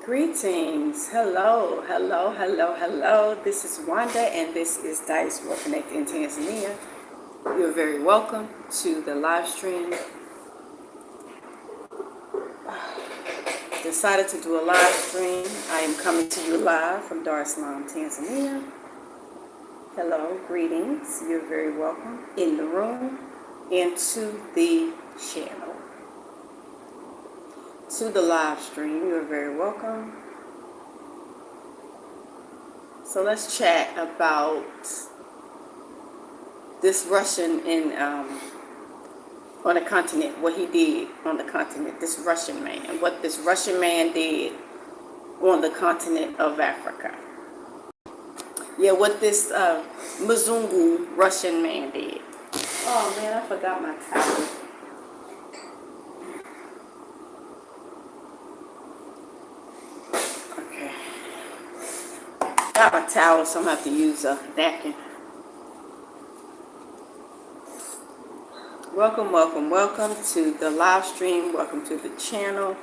Greetings. Hello, hello, hello, hello. This is Wanda and this is Dice World Connect in Tanzania. You're very welcome to the live stream. Decided to do a live stream. I am coming to you live from Dar es Salaam, Tanzania. Hello, greetings. You're very welcome in the room and to the channel. To the live stream, you're very welcome. So let's chat about this Russian on the continent, what he did on the continent, this Russian man, what this Russian man did on the continent of Africa. Yeah, what this Mzungu Russian man did. Oh man, I forgot my towel. Okay. Got my towel, so I'm gonna have to use a napkin. Welcome, welcome, welcome to the live stream. Welcome to the channel.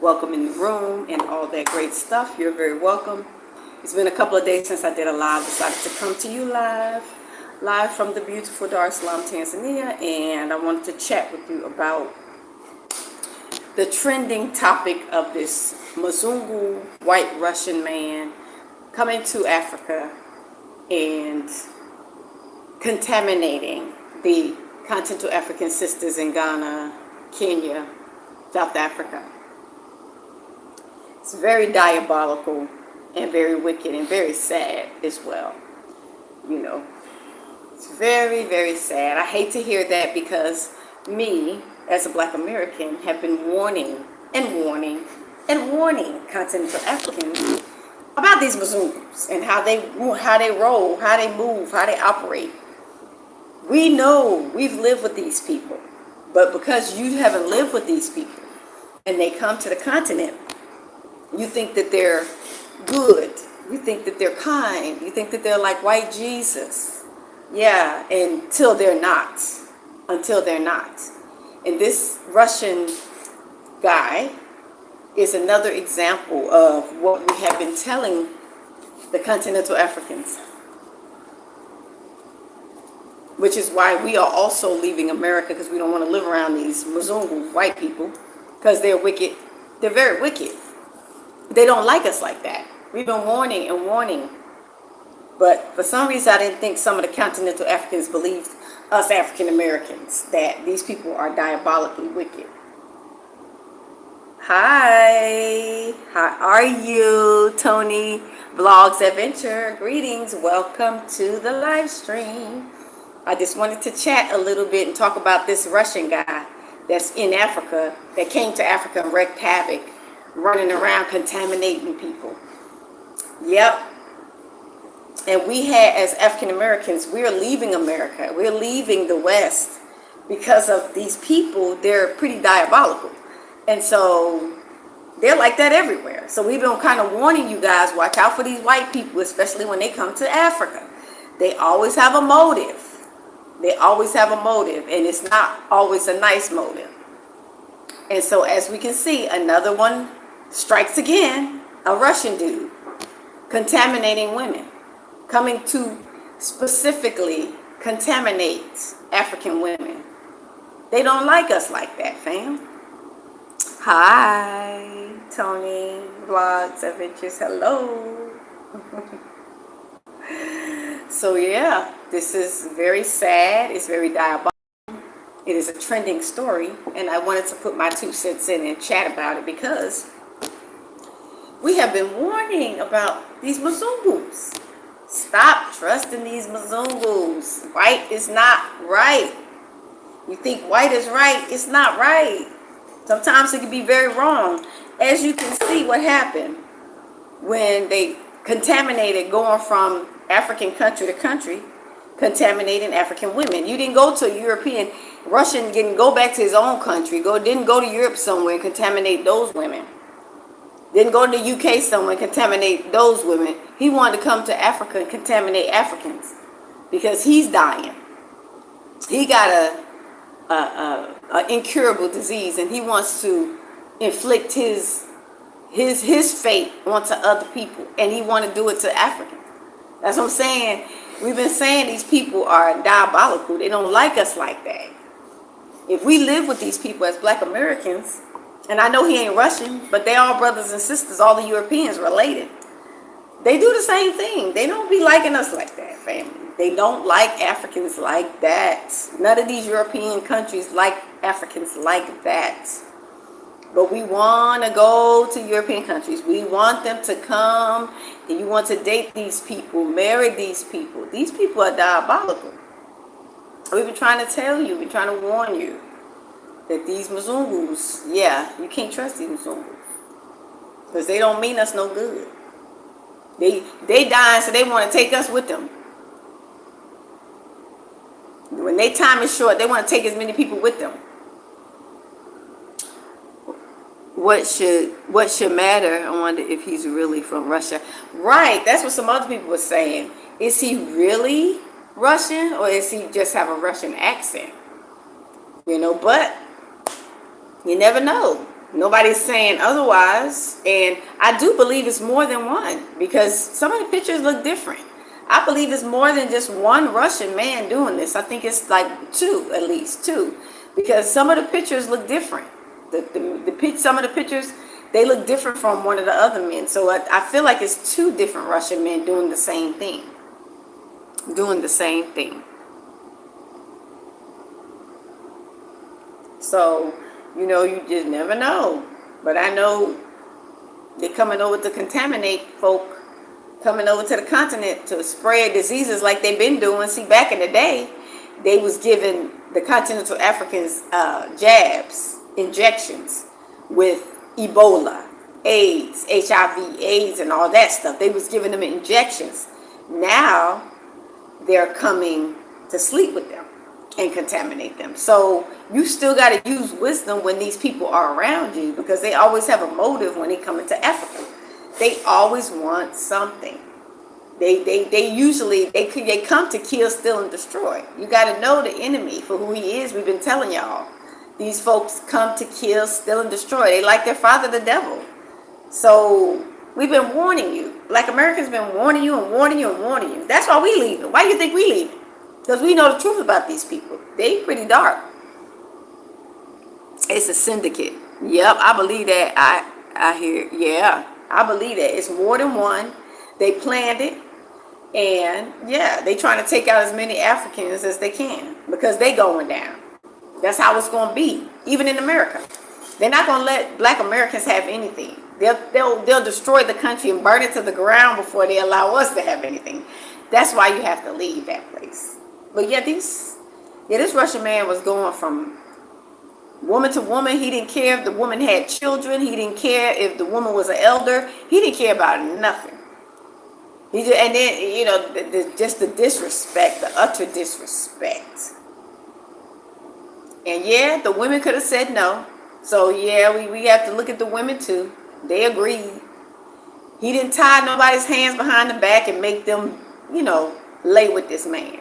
Welcome in the room and all that great stuff. You're very welcome. It's been a couple of days since I did a live. Decided to come to you live from the beautiful Dar es Salaam, Tanzania, and I wanted to chat with you about the trending topic of this Mzungu white Russian man coming to Africa and contaminating the continental African sisters in Ghana, Kenya, South Africa. It's very diabolical and very wicked and very sad as well. You know, it's very, very sad. I hate to hear that because me, as a Black American, have been warning and warning and warning continental Africans about these Mzungus and how they roll, how they move, how they operate. We know we've lived with these people, but because you haven't lived with these people and they come to the continent, you think that they're good. You think that they're kind. You think that they're like white Jesus. Yeah, until they're not. Until they're not. And this Russian guy is another example of what we have been telling the continental Africans. Which is why we are also leaving America, because we don't want to live around these Mzungu white people, because they're wicked. They're very wicked. They don't like us like that. We've been warning and warning. But for some reason, I didn't think some of the continental Africans believed us African Americans, that these people are diabolically wicked. Hi, how are you, Tony Vlogs Adventure? Greetings, welcome to the live stream. I just wanted to chat a little bit and talk about this Russian guy that's in Africa, that came to Africa and wreaked havoc, running around contaminating people. Yep. And we had, as African Americans, we're leaving America. We're leaving the West because of these people. They're pretty diabolical. And so they're like that everywhere. So we've been kind of warning you guys, watch out for these white people, especially when they come to Africa. They always have a motive. They always have a motive, and it's not always a nice motive. And so as we can see, another one strikes again, a Russian dude, contaminating women, coming to specifically contaminate African women. They don't like us like that, fam. Hi, Tony Vlogs Adventures, hello. So yeah, this is very sad. It's very diabolical. It is a trending story, and I wanted to put my 2 cents in and chat about it because we have been warning about these Mzungus. Stop trusting these Mzungus. White is not right. You think white is right, it's not right. Sometimes it can be very wrong. As you can see what happened when they contaminated, going from African country to country, contaminating African women. You didn't go to a European, Russian didn't go back to his own country, didn't go to Europe somewhere and contaminate those women. Didn't go to the UK somewhere and contaminate those women. He wanted to come to Africa and contaminate Africans because he's dying. He got a incurable disease, and he wants to inflict his his fate onto other people, and he want to do it to Africans. That's what I'm saying. We've been saying these people are diabolical. They don't like us like that. If we live with these people as black Americans, and I know he ain't Russian, but they all brothers and sisters, all the Europeans related. They do the same thing. They don't be liking us like that, family. They don't like Africans like that. None of these European countries like Africans like that. But we want to go to European countries. We want them to come, and you want to date these people, marry these people. These people are diabolical. We've been trying to tell you, we've been trying to warn you that these Mzungus, yeah, you can't trust these Mzungus. Because they don't mean us no good. They dying, so they want to take us with them. When their time is short, they want to take as many people with them. What should matter? I wonder if he's really from Russia. Right, that's what some other people were saying. Is he really Russian, or is he just have a Russian accent? But you never know. Nobody's saying otherwise, and I do believe it's more than one, because some of the pictures look different. I believe it's more than just one Russian man doing this. I think it's like two, at least two, because some of the pictures look different. Some of the pictures, they look different from one of the other men. So I feel like it's two different Russian men doing the same thing. So, you just never know. But I know they're coming over to contaminate folk, coming over to the continent to spread diseases like they've been doing. See, back in the day, they was giving the continental Africans jabs, injections with Ebola, AIDS, HIV, AIDS, and all that stuff. They was giving them injections. Now they're coming to sleep with them and contaminate them. So you still got to use wisdom when these people are around you, because they always have a motive when they come into Africa. They always want something. They usually come to kill, steal, and destroy. You got to know the enemy for who he is. We've been telling y'all. These folks come to kill, steal, and destroy. They like their father, the devil. So we've been warning you. Black Americans been warning you and warning you and warning you. That's why we leaving. Why do you think we leaving? Because we know the truth about these people. They pretty dark. It's a syndicate. Yep, I believe that. I hear. Yeah, I believe that. It's more than one. They planned it. And yeah, they trying to take out as many Africans as they can, because they going down. That's how it's going to be, even in America. They're not going to let black Americans have anything. They'll destroy the country and burn it to the ground before they allow us to have anything. That's why you have to leave that place. But yeah, this Russian man was going from woman to woman. He didn't care if the woman had children. He didn't care if the woman was an elder. He didn't care about nothing. And then, just the disrespect, the utter disrespect. And yeah, the women could have said no. So yeah, we have to look at the women too. They agreed. He didn't tie nobody's hands behind the back and make them, lay with this man.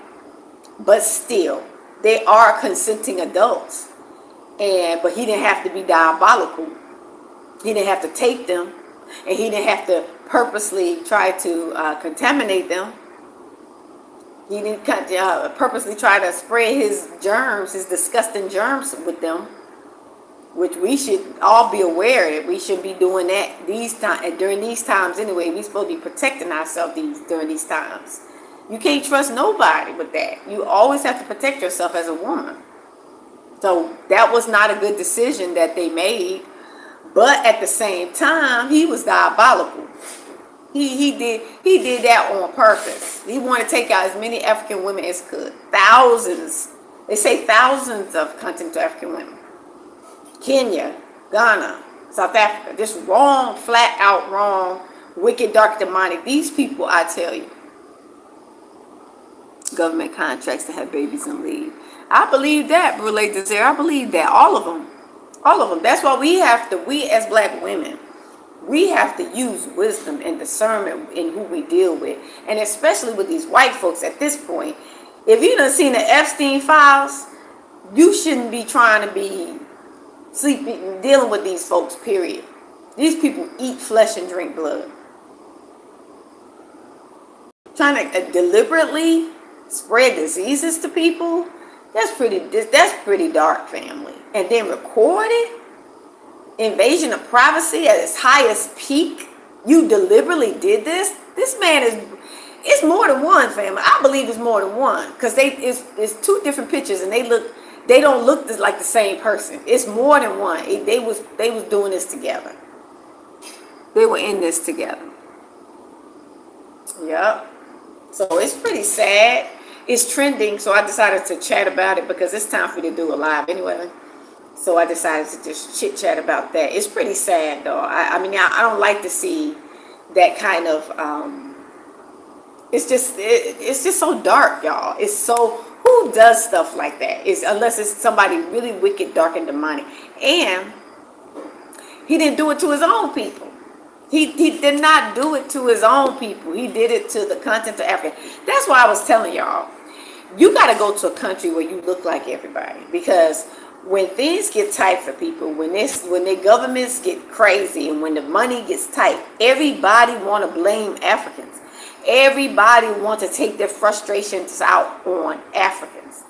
But still, they are consenting adults. But he didn't have to be diabolical. He didn't have to take them. And he didn't have to purposely try to contaminate them. He didn't purposely try to spread his germs, his disgusting germs with them, which we should all be aware that we should be doing that during these times anyway. We're supposed to be protecting ourselves during these times. You can't trust nobody with that. You always have to protect yourself as a woman. So that was not a good decision that they made. But at the same time, he was diabolical. He did that on purpose. He wanted to take out as many African women as could. Thousands. They say thousands of continental African women. Kenya, Ghana, South Africa. Just wrong, flat out wrong, wicked, dark, demonic. These people, I tell you. Government contracts to have babies and leave. I believe that, Brule Desire. I believe that. All of them. All of them. That's why we as black women, we have to use wisdom and discernment in who we deal with. And especially with these white folks at this point. If you done seen the Epstein files, you shouldn't be trying to be dealing with these folks, period. These people eat flesh and drink blood. Trying to deliberately spread diseases to people, that's pretty dark, family. And then record it, invasion of privacy at its highest peak. You deliberately did this. This man it's more than one, family. I believe it's more than one, because it's two different pictures and they don't look like the same person. It's more than one. They was doing this together. They were in this together. Yep. So it's pretty sad. It's trending, so I decided to chat about it because it's time for me to do a live anyway. So I decided to just chit chat about that. It's pretty sad though. I mean, I don't like to see that kind of. It's just so dark, y'all. It's so, who does stuff like that? Unless it's somebody really wicked, dark, and demonic. And he didn't do it to his own people. He did not do it to his own people. He did it to the continent of Africa. That's why I was telling y'all, you got to go to a country where you look like everybody. Because when things get tight for people, when their governments get crazy, and when the money gets tight, everybody want to blame Africans. Everybody want to take their frustrations out on Africans.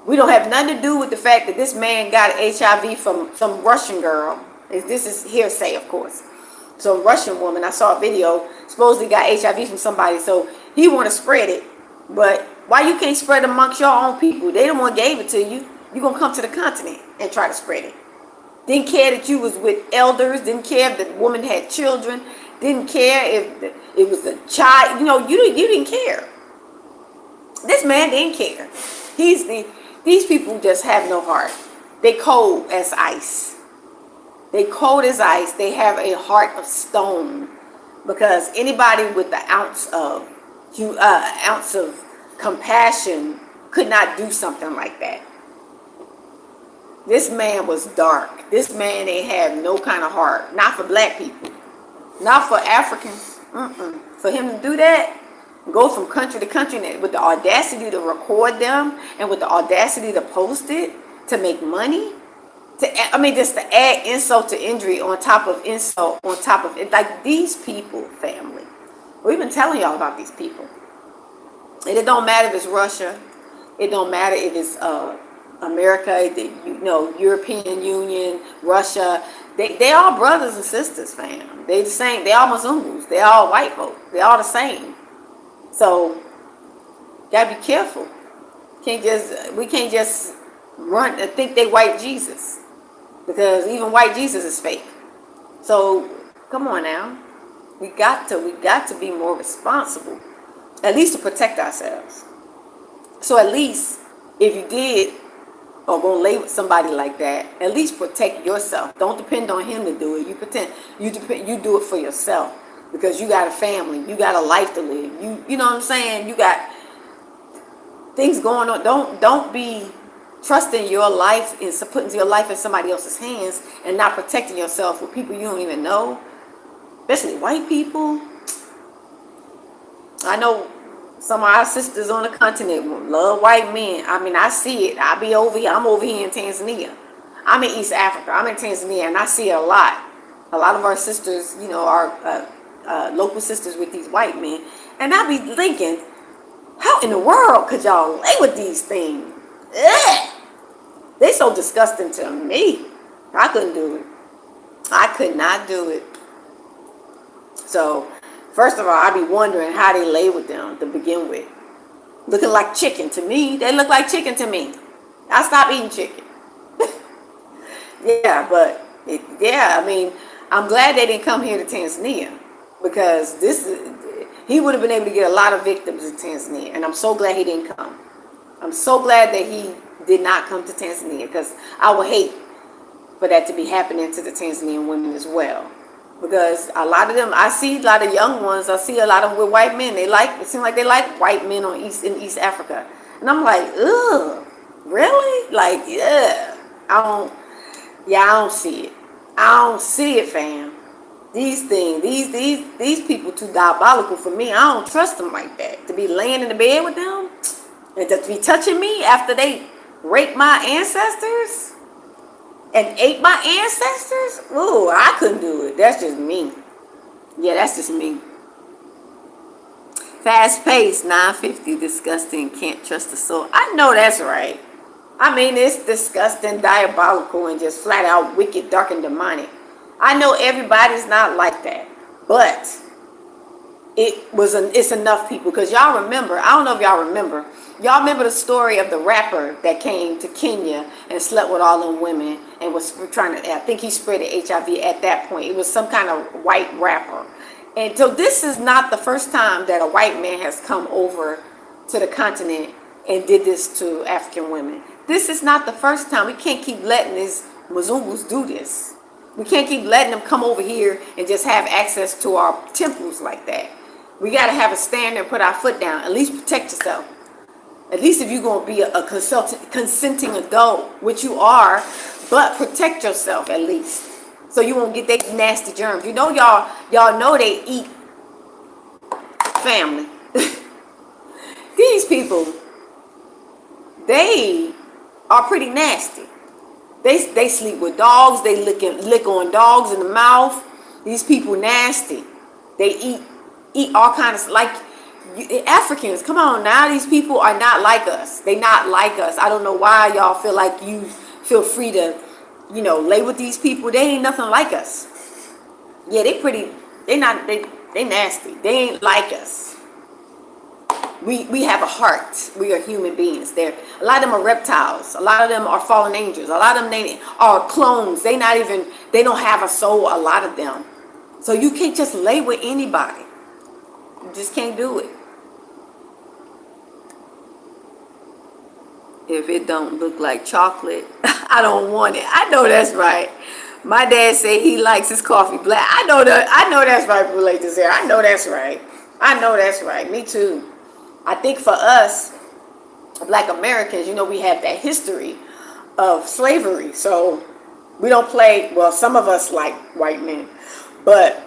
We don't have nothing to do with the fact that this man got HIV from some Russian girl. This is hearsay, of course. Some Russian woman, I saw a video, supposedly got HIV from somebody, so he want to spread it. But why you can't spread it amongst your own people? They the one gave it to you. You're going to come to the continent and try to spread it. Didn't care that you was with elders. Didn't care if the woman had children. Didn't care if it was a child. You didn't care. This man didn't care. These people just have no heart. They cold as ice. They cold as ice. They have a heart of stone. Because anybody with the ounce of compassion could not do something like that. This man was dark. This man ain't have no kind of heart. Not for black people. Not for Africans. For him to do that, go from country to country with the audacity to record them and with the audacity to post it, to make money. Just to add insult to injury on top of insult on top of it. Like, these people, family. We've been telling y'all about these people. And it don't matter if it's Russia. It don't matter if it's America, European Union, Russia. They all brothers and sisters, fam. They the same. They all Mzungus. They all white folk. They all the same. So, gotta be careful. We can't just run and think they white Jesus, because even white Jesus is fake. So come on now, we got to be more responsible, at least to protect ourselves. So at least if you did or gonna lay with somebody like that, at least protect yourself. Don't depend on him to do it. You do it for yourself, because you got a family, you got a life to live. You know what I'm saying? You got things going on. Don't be trusting your life and putting your life in somebody else's hands and not protecting yourself with people you don't even know, especially white people. I know some of our sisters on the continent love white men. I mean, I see it. I be over here. I'm over here in Tanzania. I'm in East Africa. I'm in Tanzania, and I see it a lot. A lot of our sisters, our local sisters with these white men. And I be thinking, how in the world could y'all lay with these things? Ugh! They so disgusting to me. I couldn't do it. I could not do it. So, first of all, I be wondering how they lay with them to begin with. Looking like chicken to me. They look like chicken to me. I stopped eating chicken. I'm glad they didn't come here to Tanzania, because he would have been able to get a lot of victims in Tanzania, and I'm so glad he didn't come. I'm so glad that he did not come to Tanzania, because I would hate for that to be happening to the Tanzanian women as well. Because a lot of them, I see a lot of young ones, I see a lot of them with white men. It seems like they like white men in East Africa. And I'm like, ugh, really? Like, yeah. I don't see it. I don't see it, fam. These things, these people too diabolical for me. I don't trust them like that. To be laying in the bed with them and to be touching me after they raped my ancestors. and ate my ancestors? Ooh, I couldn't do it. That's just me. Yeah, that's just me. Fast paced, 950, disgusting, can't trust the soul. I know that's right. I mean, it's disgusting, diabolical, and just flat out wicked, dark, and demonic. I know everybody's not like that, but it's enough people, because y'all remember, I don't know if y'all remember the story of the rapper that came to Kenya and slept with all them women and was trying to, I think he spread the HIV at that point. It was some kind of white rapper. And so this is not the first time that a white man has come over to the continent and did this to African women. This is not the first time. We can't keep letting these Mzungus do this. We can't keep letting them come over here and just have access to our temples like that. We got to have a stand and put our foot down. At least protect yourself. At least if you're going to be a consenting adult, which you are, but protect yourself at least, so you won't get that nasty germs. You know, y'all know they eat family. These people, they are pretty nasty. They sleep with dogs. They lick on dogs in the mouth. These people nasty. They eat all kinds of, like, Africans. Come on now, these people are not like us. They not like us. I don't know why y'all feel like you feel free to, lay with these people. They ain't nothing like us. Yeah, they nasty. They ain't like us. We have a heart. We are human beings. A lot of them are reptiles. A lot of them are fallen angels. A lot of them, they are clones. They don't have a soul, a lot of them. So you can't just lay with anybody. You just can't do it. If it don't look like chocolate, I don't want it. I know that's right. My dad said he likes his coffee black. I know that's right, relate this here. I know that's right. Me too. I think for us, Black Americans, we have that history of slavery. So we don't play, well, some of us like white men, but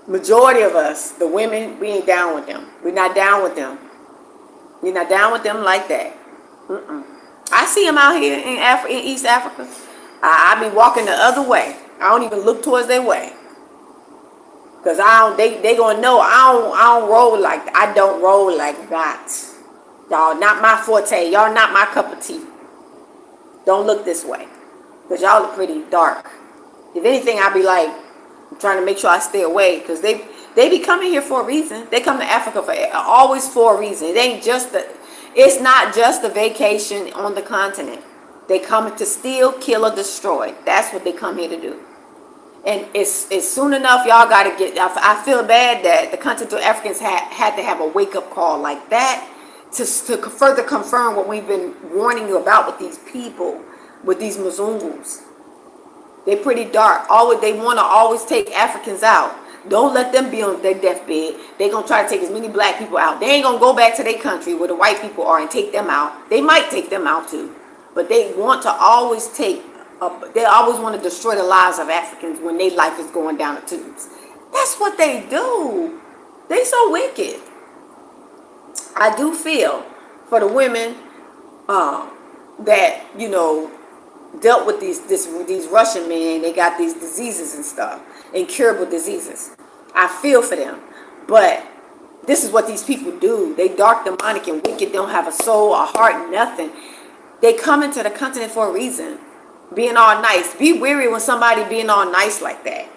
majority of us, the women, we ain't down with them. We're not down with them. We're not down with them like that. I see them out here in East Africa. I be walking the other way. I don't even look towards their way. Because they gonna know I don't roll like that. Y'all not my forte. Y'all not my cup of tea. Don't look this way. Because y'all are pretty dark. If anything, I be like, trying to make sure I stay away. Because they be coming here for a reason. They come to Africa always for a reason. It's not just a vacation on the continent. They come to steal, kill, or destroy. That's what they come here to do. And it's soon enough, y'all got to get, I feel bad that the continental Africans had to have a wake-up call like that to further confirm what we've been warning you about with these people, with these Mzungus. They're pretty dark. They want to always take Africans out. Don't let them be on their deathbed. They're going to try to take as many black people out. They ain't going to go back to their country where the white people are and take them out. They might take them out too. But they want to always they always want to destroy the lives of Africans when their life is going down the tubes. That's what they do. They so wicked. I do feel for the women that, dealt with these Russian men. They got these diseases and stuff, incurable diseases. I feel for them. But this is what these people do. They dark, demonic, and wicked. They don't have a soul, a heart, nothing. They come into the continent for a reason. Being all nice. Be weary when somebody being all nice like that.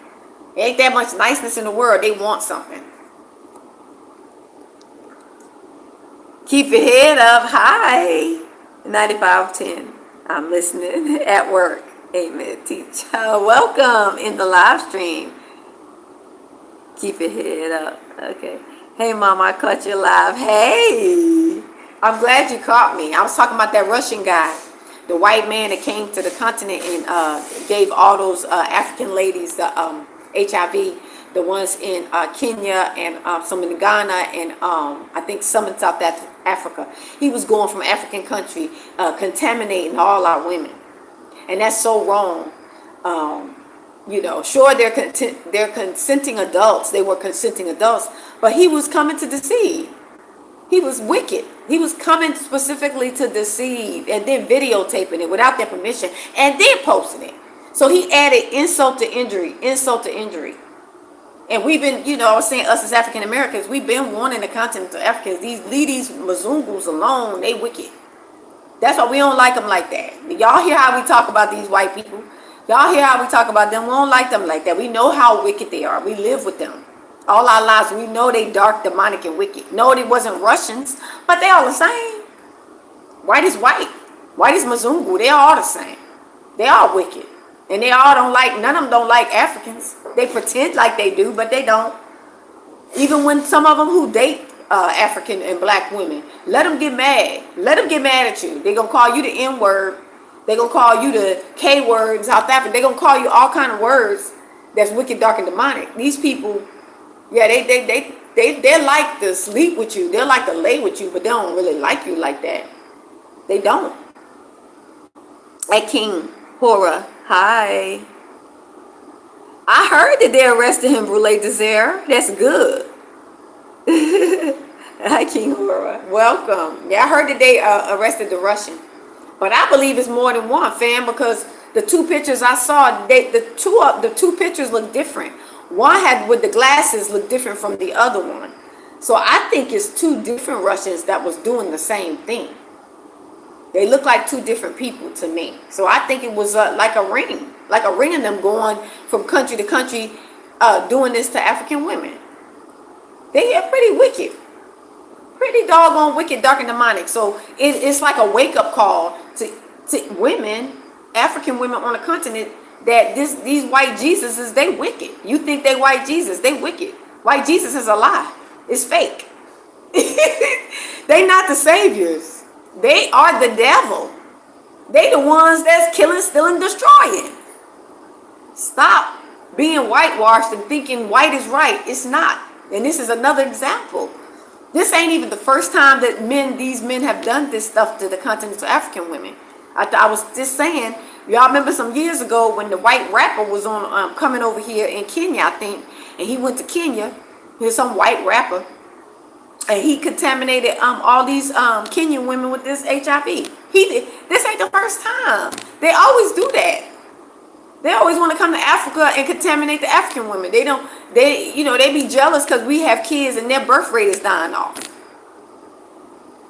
There ain't that much niceness in the world. They want something. Keep your head up. Hi. 9510. I'm listening at work. Amen. Teacher. Welcome in the live stream. Keep your head up. Okay. Hey, Mom, I caught you live. Hey. I'm glad you caught me. I was talking about that Russian guy. The white man that came to the continent and gave all those African ladies the HIV, the ones in Kenya and some in Ghana and I think some in South Africa. He was going from African country, contaminating all our women. And that's so wrong. Sure, they're consenting adults. They were consenting adults, but he was coming to deceive. He was wicked. He was coming specifically to deceive and then videotaping it without their permission and then posting it. So he added insult to injury, insult to injury. And we've been, I was saying us as African Americans, we've been warning the continent of Africans, these Mzungus alone, they wicked. That's why we don't like them like that. Y'all hear how we talk about these white people? Y'all hear how we talk about them? We don't like them like that. We know how wicked they are. We live with them. All our lives, we know they dark, demonic, and wicked. No, they wasn't Russians, but they all the same. White is white. White is Mzungu. They all the same. They all wicked. And they all don't like, none of them don't like Africans. They pretend like they do, but they don't. Even when some of them who date African and black women, let them get mad. Let them get mad at you. They're going to call you the N-word. They're going to call you the K-word in South Africa. They're going to call you all kind of words that's wicked, dark, and demonic. These people, yeah, they like to sleep with you. They like to lay with you, but they don't really like you like that. They don't. Hey, King Hora. Hi. I heard that they arrested him, Brule Desire. That's good. Hi, King Hora. Welcome. Yeah, I heard that they arrested the Russian. But I believe it's more than one, fam, because the two pictures I saw, the two pictures look different. One had with the glasses look different from the other one. So I think it's two different Russians that was doing the same thing. They look like two different people to me. So I think it was like a ring of them going from country to country doing this to African women. They are pretty wicked. Pretty doggone wicked, dark, and demonic. So it's like a wake-up call to women, African women on the continent, that these white Jesuses, they wicked. You think they white Jesus, they wicked. White Jesus is a lie. It's fake. They not the saviors. They are the devil. They the ones that's killing, stealing, destroying. Stop being whitewashed and thinking white is right. It's not. And this is another example. This ain't even the first time that these men have done this stuff to the continental African women. I was just saying, y'all remember some years ago when the white rapper was on coming over here in Kenya, I think, and he went to Kenya. Here's some white rapper. And he contaminated all these Kenyan women with this HIV. He did. This ain't the first time. They always do that. They always want to come to Africa and contaminate the African women. They be jealous because we have kids and their birth rate is dying off.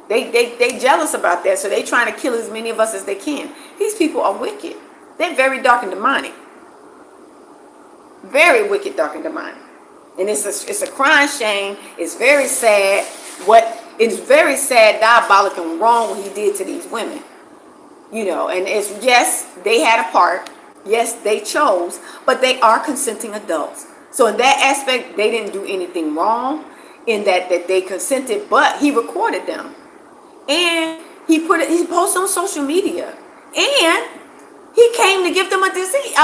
They jealous about that, so they trying to kill as many of us as they can. These people are wicked. They're very dark and demonic. Very wicked, dark, and demonic. And it's a crying shame. It's very sad. It's very sad, diabolical, and wrong what he did to these women. And it's, yes, they had a part. Yes, they chose, but they are consenting adults. So in that aspect, they didn't do anything wrong in that they consented, but he recorded them. And he posted on social media. And he came to give them a disease,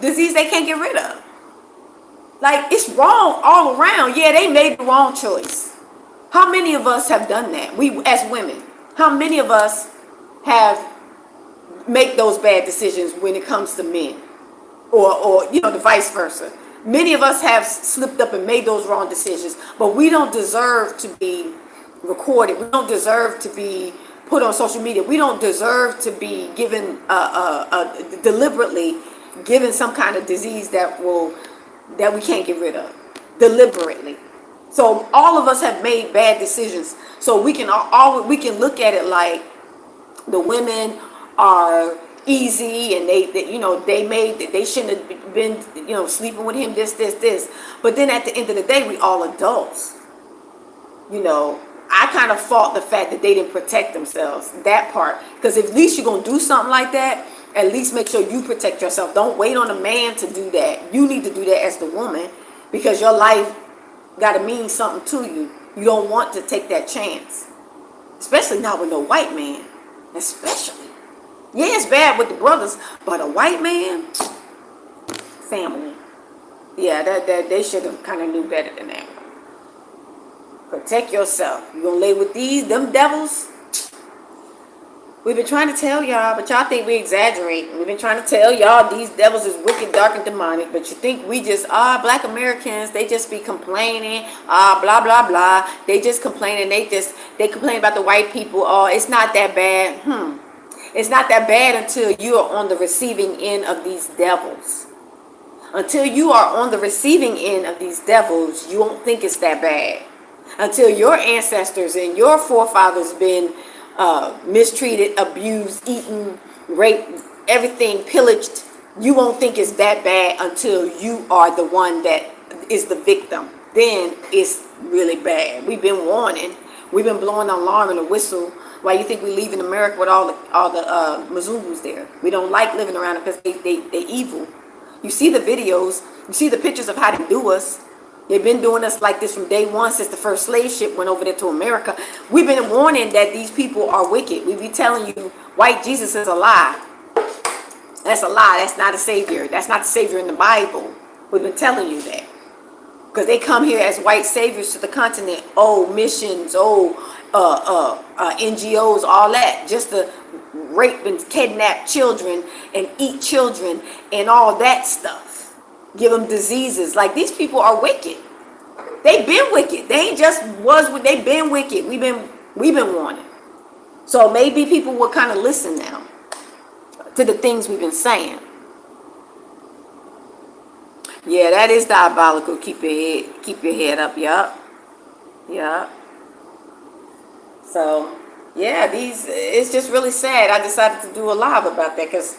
disease they can't get rid of. Like, it's wrong all around. Yeah, they made the wrong choice. How many of us have done that? We, as women, how many of us have make those bad decisions when it comes to men? Or the vice versa. Many of us have slipped up and made those wrong decisions, but we don't deserve to be recorded. We don't deserve to be put on social media. We don't deserve to be given deliberately given some kind of disease that we can't get rid of deliberately. So all of us have made bad decisions. So we can look at it like the women are easy and they shouldn't have been sleeping with him, this. But then at the end of the day, we all adults. I kind of fault the fact that they didn't protect themselves, that part. Because if at least you're going to do something like that, at least make sure you protect yourself. Don't wait on a man to do that. You need to do that as the woman, because your life got to mean something to you. You don't want to take that chance. Especially not with no white man. Especially. Yeah, it's bad with the brothers, but a white man, family. Yeah, that they should have kind of knew better than that. Protect yourself. You gonna lay with them devils? We've been trying to tell y'all, but y'all think we exaggerate. We've been trying to tell y'all these devils is wicked, dark, and demonic, but you think we just, black Americans, they just be complaining, blah, blah, blah. They just complaining. They complain about the white people. Oh, it's not that bad. It's not that bad until you are on the receiving end of these devils. Until you are on the receiving end of these devils, you won't think it's that bad. Until your ancestors and your forefathers been mistreated, abused, eaten, raped, everything pillaged, you won't think it's that bad until you are the one that is the victim. Then it's really bad. We've been warning. We've been blowing the alarm and the whistle. Why you think we leave in America with all the Mzungus there? We don't like living around it because they evil. You see the videos. You see the pictures of how they do us. They've been doing us like this from day one since the first slave ship went over there to America. We've been warning that these people are wicked. We be telling you white Jesus is a lie. That's a lie. That's not a savior. That's not the savior in the Bible. We've been telling you that. Because they come here as white saviors to the continent. Oh, missions. Oh, NGOs, all that. Just to rape and kidnap children and eat children and all that stuff. Give them diseases. Like, these people are wicked. They've been wicked. They ain't just was. They've been wicked. We've been warning. So maybe people will kind of listen now to the things we've been saying. Yeah, that is diabolical. Keep your head up. Yup. So yeah, it's just really sad. I decided to do a live about that because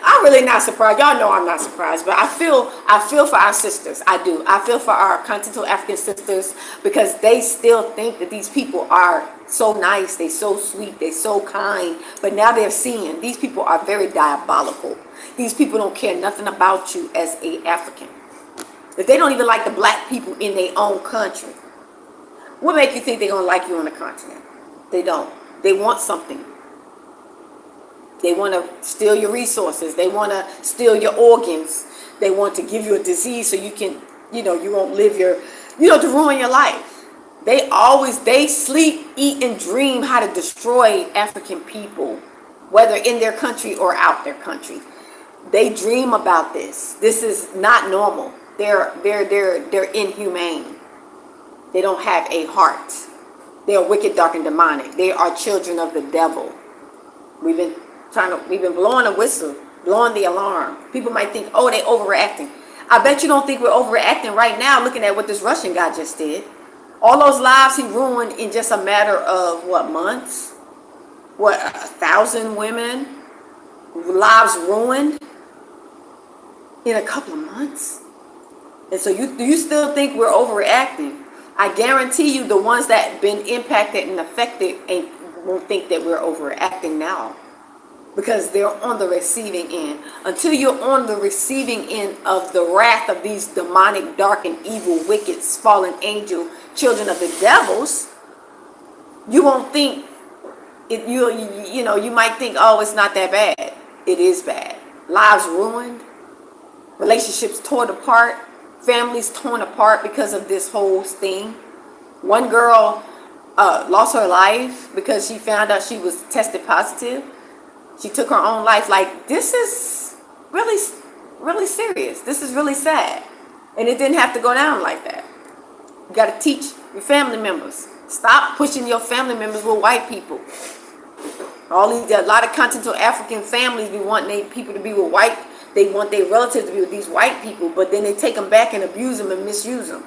I'm really not surprised. Y'all know I'm not surprised, but I feel for our sisters. I do. I feel for our continental African sisters because they still think that these people are so nice, they so sweet, they so kind, but now they're seeing these people are very diabolical. These people don't care nothing about you as a African. If they don't even like the black people in their own country, what make you think they're gonna like you on the continent? They don't. They want something. They want to steal your resources. They want to steal your organs. They want to give you a disease so you can, you won't live to ruin your life. They sleep, eat, and dream how to destroy African people, whether in their country or out their country. They dream about this. This is not normal. They're inhumane. They don't have a heart. They are wicked, dark, and demonic. They are children of the devil. We've been blowing a whistle, blowing the alarm. People might think, oh, they overreacting. I bet you don't think we're overreacting right now looking at what this Russian guy just did. All those lives he ruined in just a matter of, months? 1,000 women? Lives ruined in a couple of months? And so do you still think we're overreacting? I guarantee you the ones that have been impacted and affected won't think that we're overreacting now. Because they're on the receiving end. Until you're on the receiving end of the wrath of these demonic, dark, and evil, wicked, fallen angel, children of the devils, you won't think it. You might think, oh, it's not that bad. It is bad. Lives ruined, relationships torn apart, families torn apart because of this whole thing. One girl lost her life because she found out she was tested positive. She took her own life. Like, this is really, really serious. This is really sad. And it didn't have to go down like that. You got to teach your family members. Stop pushing your family members with white people. A lot of continental African families be wanting their people to be with white. They want their relatives to be with these white people, but then they take them back and abuse them and misuse them.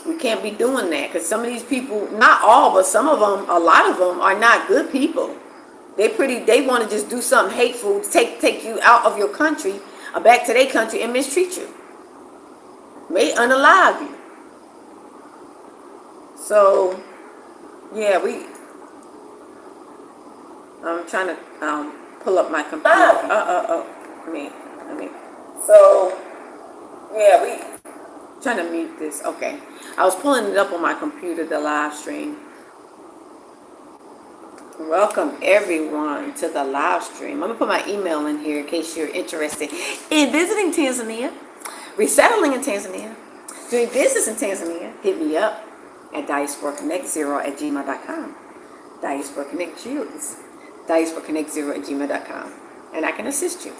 We can't be doing that because some of these people, not all, but some of them, a lot of them are not good people. They want to just do something hateful, take you out of your country, or back to their country and mistreat you. May unalive you. So, yeah, I'm trying to pull up my computer. So, yeah, trying to mute this. Okay. I was pulling it up on my computer, the live stream. Welcome everyone to the live stream. I'm going to put my email in here in case you're interested in visiting Tanzania, resettling in Tanzania, doing business in Tanzania. Hit me up at diasporaconnect0@gmail.com. diasporaconnect0@gmail.com. And I can assist you.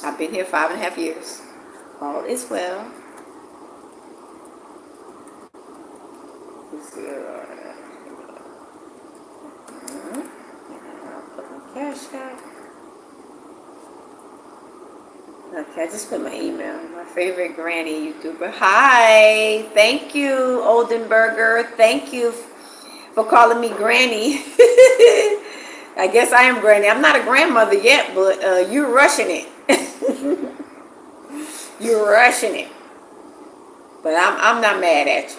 I've been here 5.5 years. All is well. Cash App. Okay, I just put my email. My favorite granny YouTuber. Hi. Thank you, Oldenburger. Thank you for calling me granny. I guess I am granny. I'm not a grandmother yet, but you're rushing it. You're rushing it. But I'm not mad at you.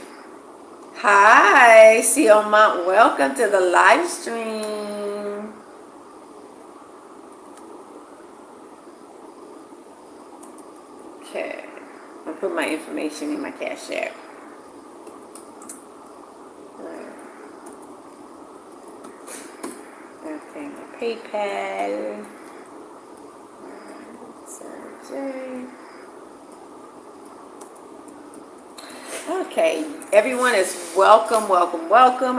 Hi, C.O. Mount. Welcome to the live stream. Okay. I'll put my information in my Cash App. Okay, my PayPal. Okay, everyone is welcome.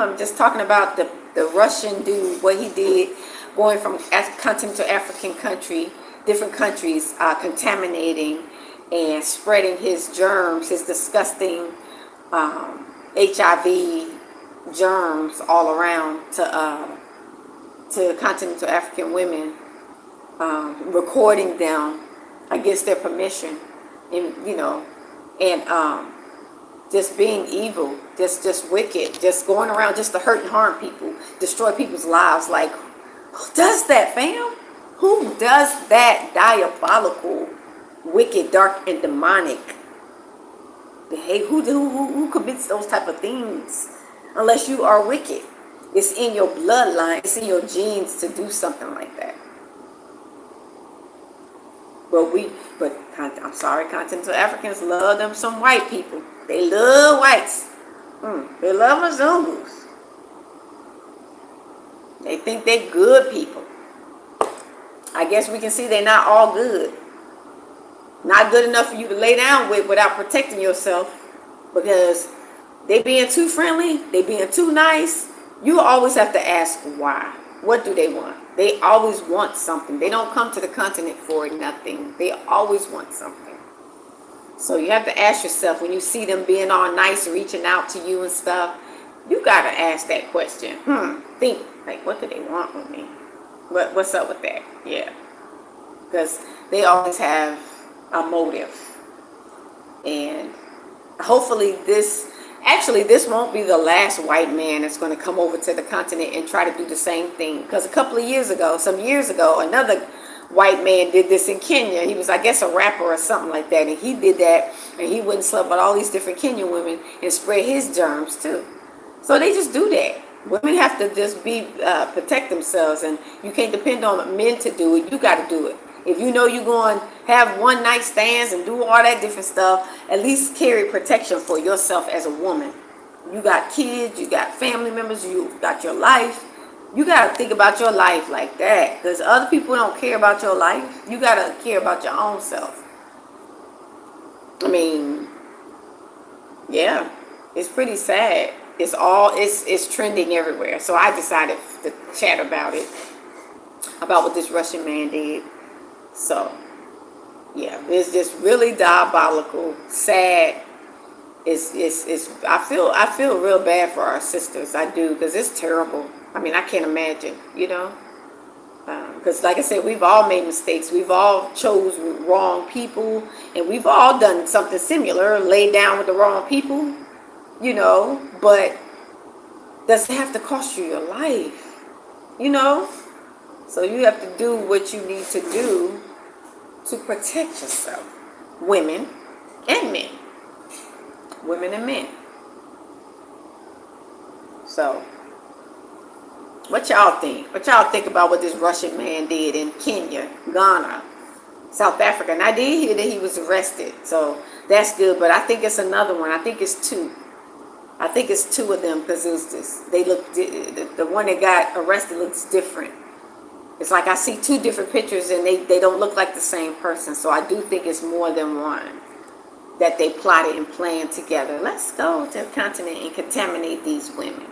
I'm just talking about the Russian dude, what he did, going from continent to African country, different countries, contaminating and spreading his germs, his disgusting HIV germs all around to continental African women, recording them against their permission, and and just being evil, just wicked, just going around just to hurt and harm people, destroy people's lives. Like, who does that, fam? Who does that diabolical, wicked, dark, and demonic behavior? Who commits those type of things? Unless you are wicked. It's in your bloodline. It's in your genes to do something like that. But I'm sorry, continental Africans love them some white people. They love whites. They love Mzungus. They think they're good people. I guess we can see they're not all good. Not good enough for you to lay down with without protecting yourself, because they being too friendly, they being too nice. You always have to ask why. What do they want? They always want something. They don't come to the continent for nothing. They always want something. So you have to ask yourself, when you see them being all nice, reaching out to you and stuff, you got to ask that question. Think, like, what do they want with me? What's up with that? Yeah. Because they always have a motive. And hopefully this won't be the last white man that's going to come over to the continent and try to do the same thing. Because some years ago, another white man did this in Kenya. He was, I guess, a rapper or something like that. And he did that, and he went and slept with all these different Kenyan women and spread his germs too. So they just do that. Women have to just protect themselves, and you can't depend on men to do it. You got to do it. If you know you're going to have one night stands and do all that different stuff, at least carry protection for yourself as a woman. You got kids, you got family members, you got your life. You got to think about your life like that, because other people don't care about your life. You got to care about your own self. I mean, yeah, it's pretty sad. It's trending everywhere. So I decided to chat about what this Russian man did. So, yeah, it's just really diabolical, sad. I feel real bad for our sisters. I do, because it's terrible. I mean, I can't imagine, because like I said, we've all made mistakes. We've all chose wrong people, and we've all done something similar, laid down with the wrong people, but does it have to cost you your life, So you have to do what you need to do to protect yourself. Women and men. Women and men. So, what y'all think? What y'all think about what this Russian man did in Kenya, Ghana, South Africa? And I did hear that he was arrested. So, that's good. But I think it's another one. I think it's two. I think it's two of them, because it was just, the one that got arrested looks different. It's like I see two different pictures and they don't look like the same person. So I do think it's more than one that they plotted and planned together. Let's go to the continent and contaminate these women.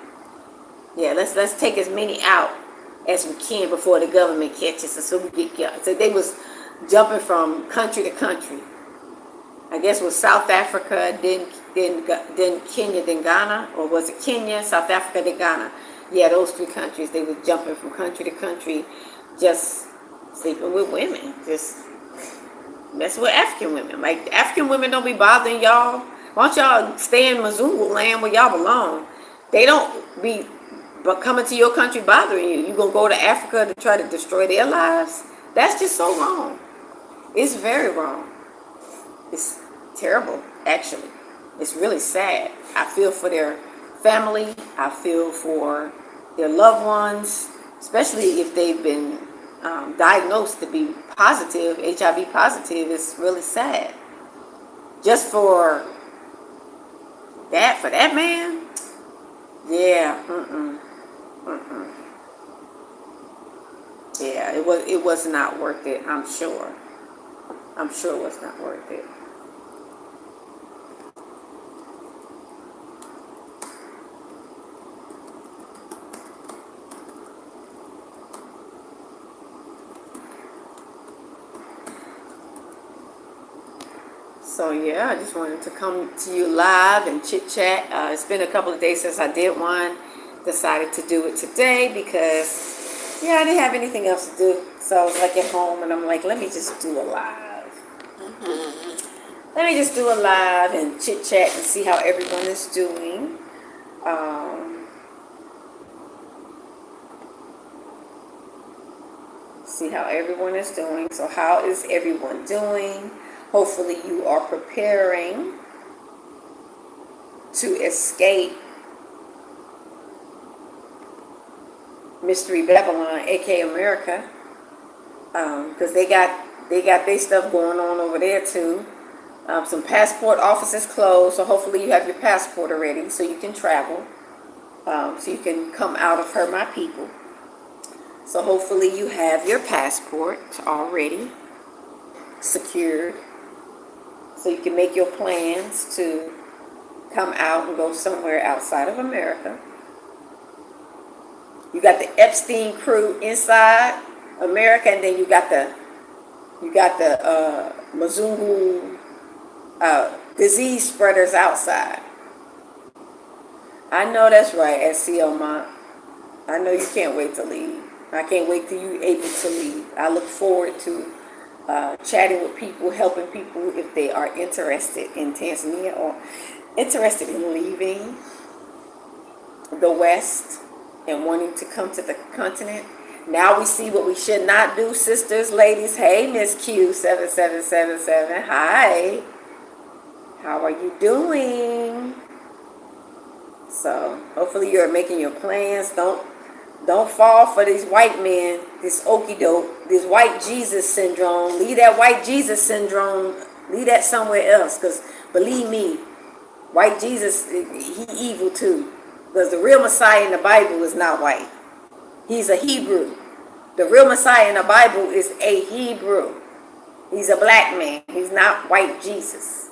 Yeah, let's take as many out as we can before the government catches us. So we get, so they was jumping from country to country. I guess it was South Africa, then Kenya, then Ghana, or was it Kenya, South Africa, then Ghana? Yeah, those three countries. They were jumping from country to country, just sleeping with women, just messing with African women. Like, African women don't be bothering y'all. Why don't y'all stay in Mzungu land where y'all belong? They don't be but coming to your country bothering you. You gonna go to Africa to try to destroy their lives? That's just so wrong. It's very wrong. It's terrible, actually. It's really sad. I feel for their family. I feel for their loved ones, especially if they've been diagnosed to be positive, HIV positive. It's really sad. Just for that man, yeah, yeah, it was not worth it. I'm sure it was not worth it. So yeah, I just wanted to come to you live and chit chat. It's been a couple of days since I did one. Decided to do it today because I didn't have anything else to do. So I was like at home and I'm like, let me just do a live. Let me just do a live and chit chat and see how everyone is doing. See how everyone is doing. So how is everyone doing? Hopefully you are preparing to escape Mystery Babylon, aka America, because they got their stuff going on over there too. Some passport offices closed, so hopefully you have your passport already so you can travel, so you can come out of her, my people. So hopefully you have your passport already secured, so you can make your plans to come out and go somewhere outside of America. You got the Epstein crew inside America, and then you got the Mzungu disease spreaders outside. I know that's right, SCO Mont. I know you can't wait to leave. I can't wait till you're able to leave. I look forward to chatting with people, helping people if they are interested in Tanzania or interested in leaving the West and wanting to come to the continent. Now we see what we should not do, sisters, ladies. Hey, Miss Q7777. Hi. How are you doing? So hopefully you're making your plans. Don't fall for these white men, this okie doke, this white Jesus syndrome. Leave that white Jesus syndrome. Leave that somewhere else. Because believe me, white Jesus, he evil too. Because the real Messiah in the Bible is not white. He's a Hebrew. The real Messiah in the Bible is a Hebrew. He's a black man. He's not white Jesus.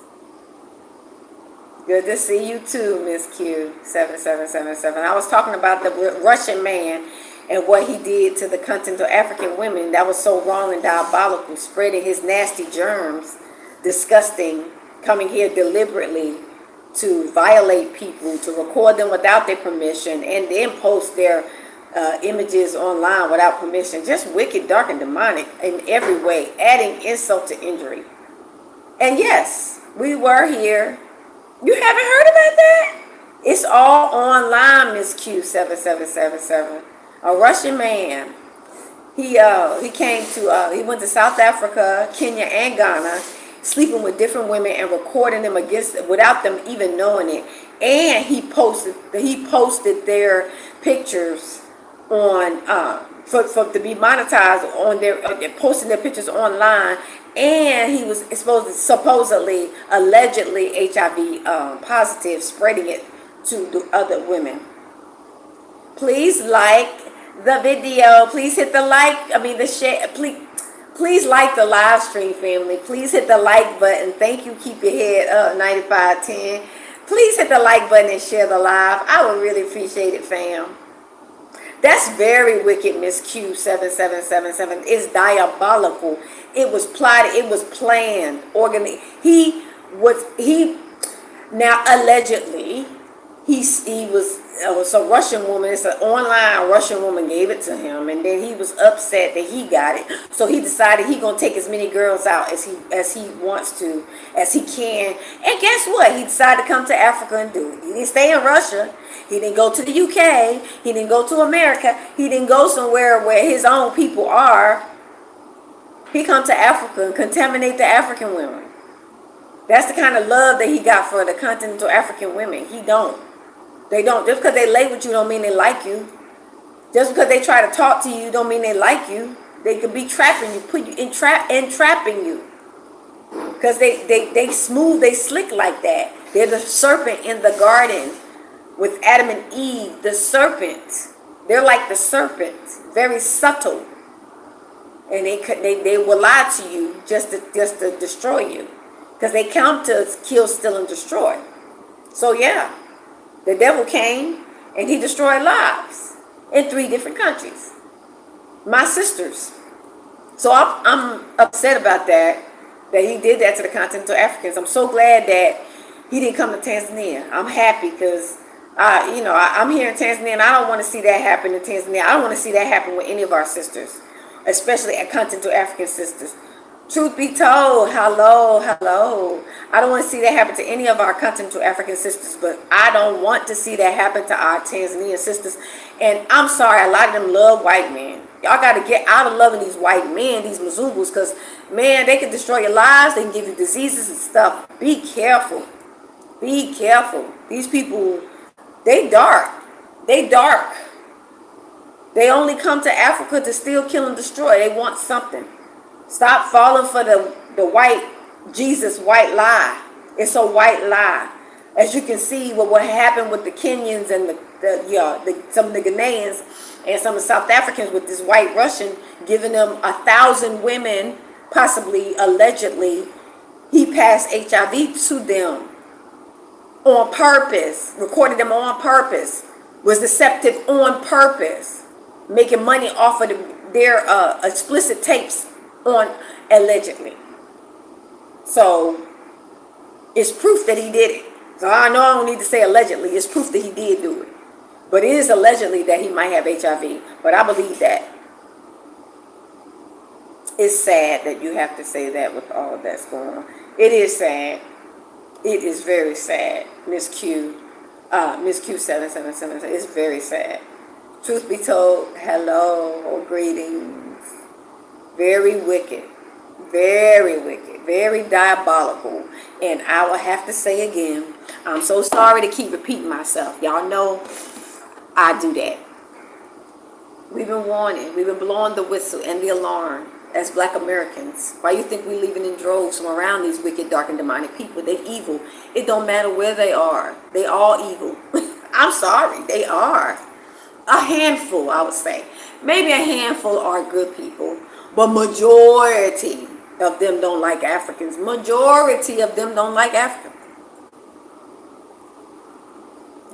Good to see you too, Miss Q7777. I was talking about the Russian man and what he did to the continent of African women. That was so wrong and diabolical, spreading his nasty germs, disgusting, coming here deliberately to violate people, to record them without their permission, and then post their images online without permission. Just wicked, dark, and demonic in every way, adding insult to injury. And yes, we were here. You haven't heard about that? It's all online, Miss Q7777. A Russian man. He came to he went to South Africa, Kenya, and Ghana, sleeping with different women and recording them without them even knowing it. And he posted their pictures on for to be monetized on their posting their pictures online. And he was supposedly, allegedly HIV positive, spreading it to the other women. Please like the video. Please hit the the share. Please like the live stream, family. Please hit the like button. Thank you. Keep your head up, 9510. Please hit the like button and share the live. I would really appreciate it, fam. That's very wicked, Miss Q7777. It's diabolical. It was plotted. It was planned. Now allegedly, he was a Russian woman. It's an online Russian woman gave it to him, and then he was upset that he got it. So he decided he gonna take as many girls out as he wants to, as he can. And guess what? He decided to come to Africa and do it. He didn't stay in Russia. He didn't go to the UK. He didn't go to America. He didn't go somewhere where his own people are. He come to Africa and contaminate the African women. That's the kind of love that he got for the continental African women. He don't. They don't. Just because they lay with you don't mean they like you. Just because they try to talk to you don't mean they like you. They could be trapping you, put you entrapping you. Because they smooth, they slick like that. They're the serpent in the garden with Adam and Eve. The serpent. They're like the serpent. Very subtle. And they will lie to you just to destroy you. Because they come to kill, steal, and destroy. So yeah. The devil came and he destroyed lives in 3 different countries. My sisters. So I'm upset about that he did that to the continental Africans. I'm so glad that he didn't come to Tanzania. I'm happy because, I'm here in Tanzania and I don't want to see that happen in Tanzania. I don't want to see that happen with any of our sisters, especially our continental African sisters. Truth be told, hello. I don't want to see that happen to any of our continental African sisters, but I don't want to see that happen to our Tanzanian sisters. And I'm sorry, a lot of them love white men. Y'all got to get out of loving these white men, these Mzungus, because, man, they can destroy your lives. They can give you diseases and stuff. Be careful. Be careful. These people, they dark. They dark. They only come to Africa to steal, kill, and destroy. They want something. Stop falling for the white Jesus white lie. It's a white lie. As you can see, what happened with the Kenyans and some of the Ghanaians and some of the South Africans with this white Russian giving them 1,000 women, possibly, allegedly, he passed HIV to them on purpose, recorded them on purpose, was deceptive on purpose, making money off of their explicit tapes on allegedly. So it's proof that he did it. So I know I don't need to say allegedly. It's proof that he did do it. But it is allegedly that he might have HIV. But I believe that. It's sad that you have to say that with all that's going on. It is sad. It is very sad. Miss Q 777. It's very sad. Truth be told, hello, greetings. Very wicked, very diabolical. And I will have to say again, I'm so sorry to keep repeating myself. Y'all know I do that. We've been warning, we've been blowing the whistle and the alarm as Black Americans. Why you think we're leaving in droves from around these wicked, dark, and demonic people? They evil. It don't matter where they are. They all evil. I'm sorry, they are. A handful, I would say. Maybe a handful are good people. But majority of them don't like Africans. Majority of them don't like Africans.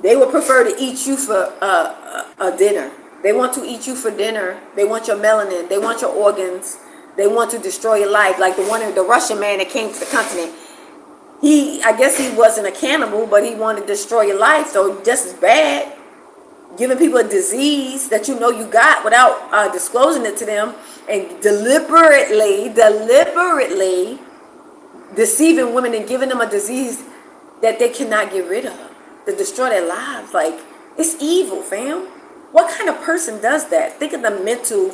They would prefer to eat you for a dinner. They want to eat you for dinner. They want your melanin. They want your organs. They want to destroy your life. Like the Russian man that came to the continent. I guess he wasn't a cannibal, but he wanted to destroy your life. So just as bad. Giving people a disease that you know you got without disclosing it to them, and deliberately deceiving women and giving them a disease that they cannot get rid of, to destroy their lives. Like, it's evil, fam. What kind of person does that? Think of the mental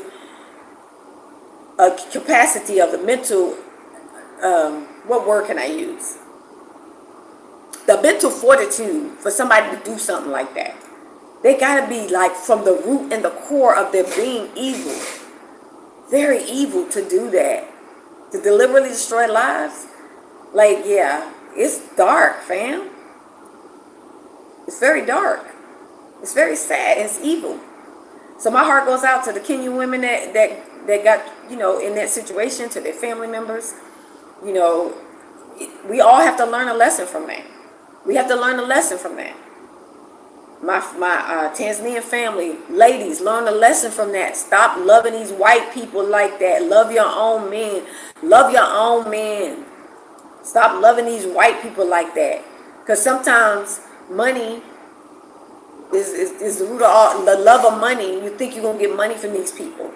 capacity of the mental, what word can I use? The mental fortitude for somebody to do something like that. They gotta be like from the root and the core of their being evil. Very evil to do that. To deliberately destroy lives. Like, yeah, it's dark, fam. It's very dark. It's very sad. It's evil. So my heart goes out to the Kenyan women that got, in that situation, to their family members. We all have to learn a lesson from that. We have to learn a lesson from that. My Tanzanian family, ladies, learn a lesson from that. Stop loving these white people like that. Love your own men. Love your own men. Stop loving these white people like that. Because sometimes money Is the root of all, the love of money. You think you're going to get money from these people.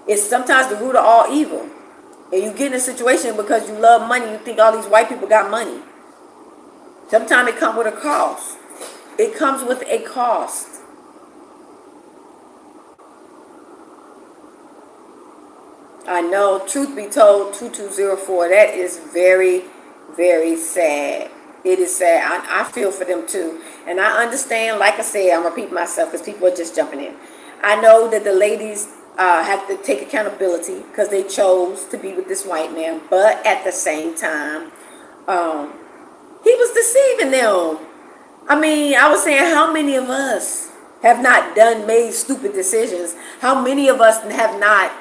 It's sometimes the root of all evil. And you get in a situation because you love money, you think all these white people got money. Sometimes it comes with a cost. It comes with a cost. I know, truth be told, 2204, that is very, very sad. It is sad. I feel for them too. And I understand, like I said, I'm repeating myself because people are just jumping in. I know that the ladies have to take accountability because they chose to be with this white man. But at the same time, he was deceiving them. I mean, I was saying, how many of us have not made stupid decisions? How many of us have not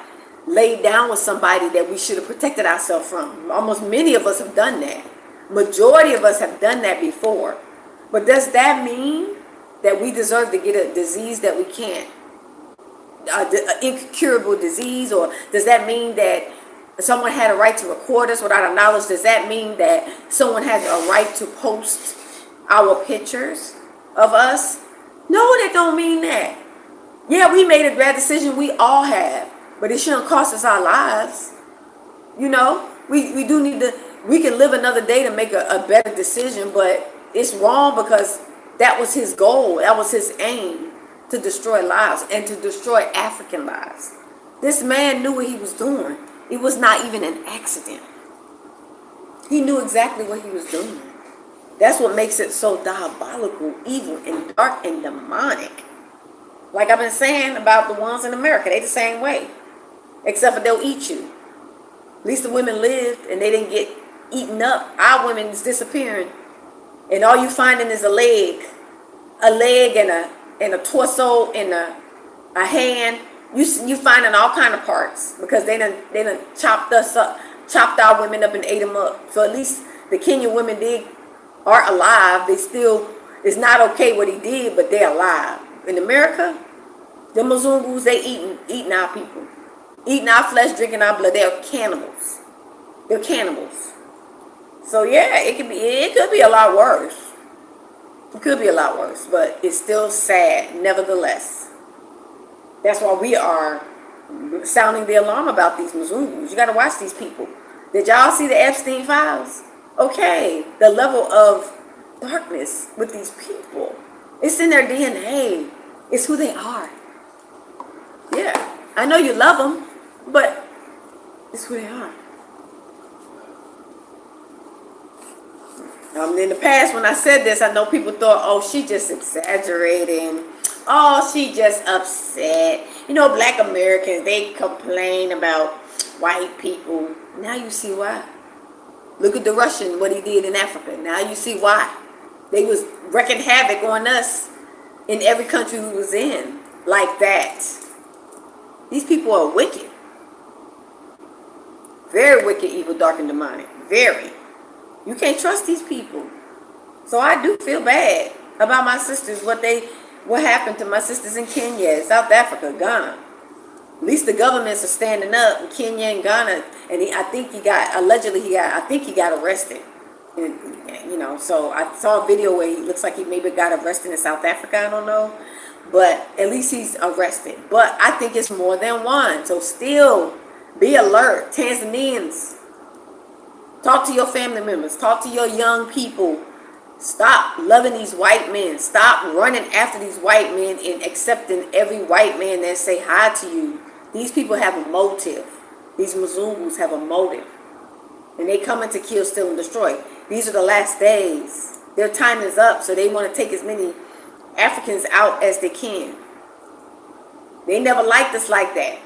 laid down with somebody that we should have protected ourselves from? Almost many of us have done that. Majority of us have done that before. But does that mean that we deserve to get a disease that we can't, an incurable disease? Or does that mean that someone had a right to record us without our knowledge? Does that mean that someone has a right to post our pictures of us? No, that don't mean that. Yeah, we made a bad decision. We all have. But it shouldn't cost us our lives. You know, we do need to, we can live another day to make a better decision, but it's wrong because that was his goal. That was his aim, to destroy lives and to destroy African lives. This man knew what he was doing. It was not even an accident. He knew exactly what he was doing. That's what makes it so diabolical, evil, and dark, and demonic. Like I've been saying about the ones in America, they the same way. Except for they'll eat you. At least the women lived and they didn't get eaten up. Our women is disappearing. And all you finding is a leg and a torso and a hand. You finding all kind of parts because they done chopped us up, chopped our women up and ate them up. So at least the Kenyan women are alive. They still, it's not okay what he did, but they're alive. In America, the Mzungus, they eating our people. Eating our flesh, drinking our blood. They're cannibals. They're cannibals. So yeah, it could be a lot worse. It could be a lot worse, but it's still sad, nevertheless. That's why we are sounding the alarm about these Mzungus. You got to watch these people. Did y'all see the Epstein files? Okay, the level of darkness with these people. It's in their DNA. It's who they are. Yeah, I know you love them, but it's who they are. In the past, when I said this, I know people thought, oh, she just exaggerating. Oh, she just upset. You know, black Americans, they complain about white people. Now you see why. Look at the Russian, what he did in Africa. Now you see why. They was wreaking havoc on us in every country we was in. Like that. These people are wicked. Very wicked, evil, dark, and demonic. Very. You can't trust these people. So I do feel bad about my sisters, what happened to my sisters in Kenya, South Africa, Ghana. At least the governments are standing up in Kenya and Ghana, and I think he got arrested. And, you know, so I saw a video where he looks like he maybe got arrested in South Africa, I don't know. But at least he's arrested. But I think it's more than one. So still be alert. Tanzanians, talk to your family members. Talk to your young people. Stop loving these white men. Stop running after these white men and accepting every white man that say hi to you. These people have a motive. These Mzungus have a motive. And they coming to kill, steal, and destroy. These are the last days. Their time is up, so they want to take as many Africans out as they can. They never liked us like that.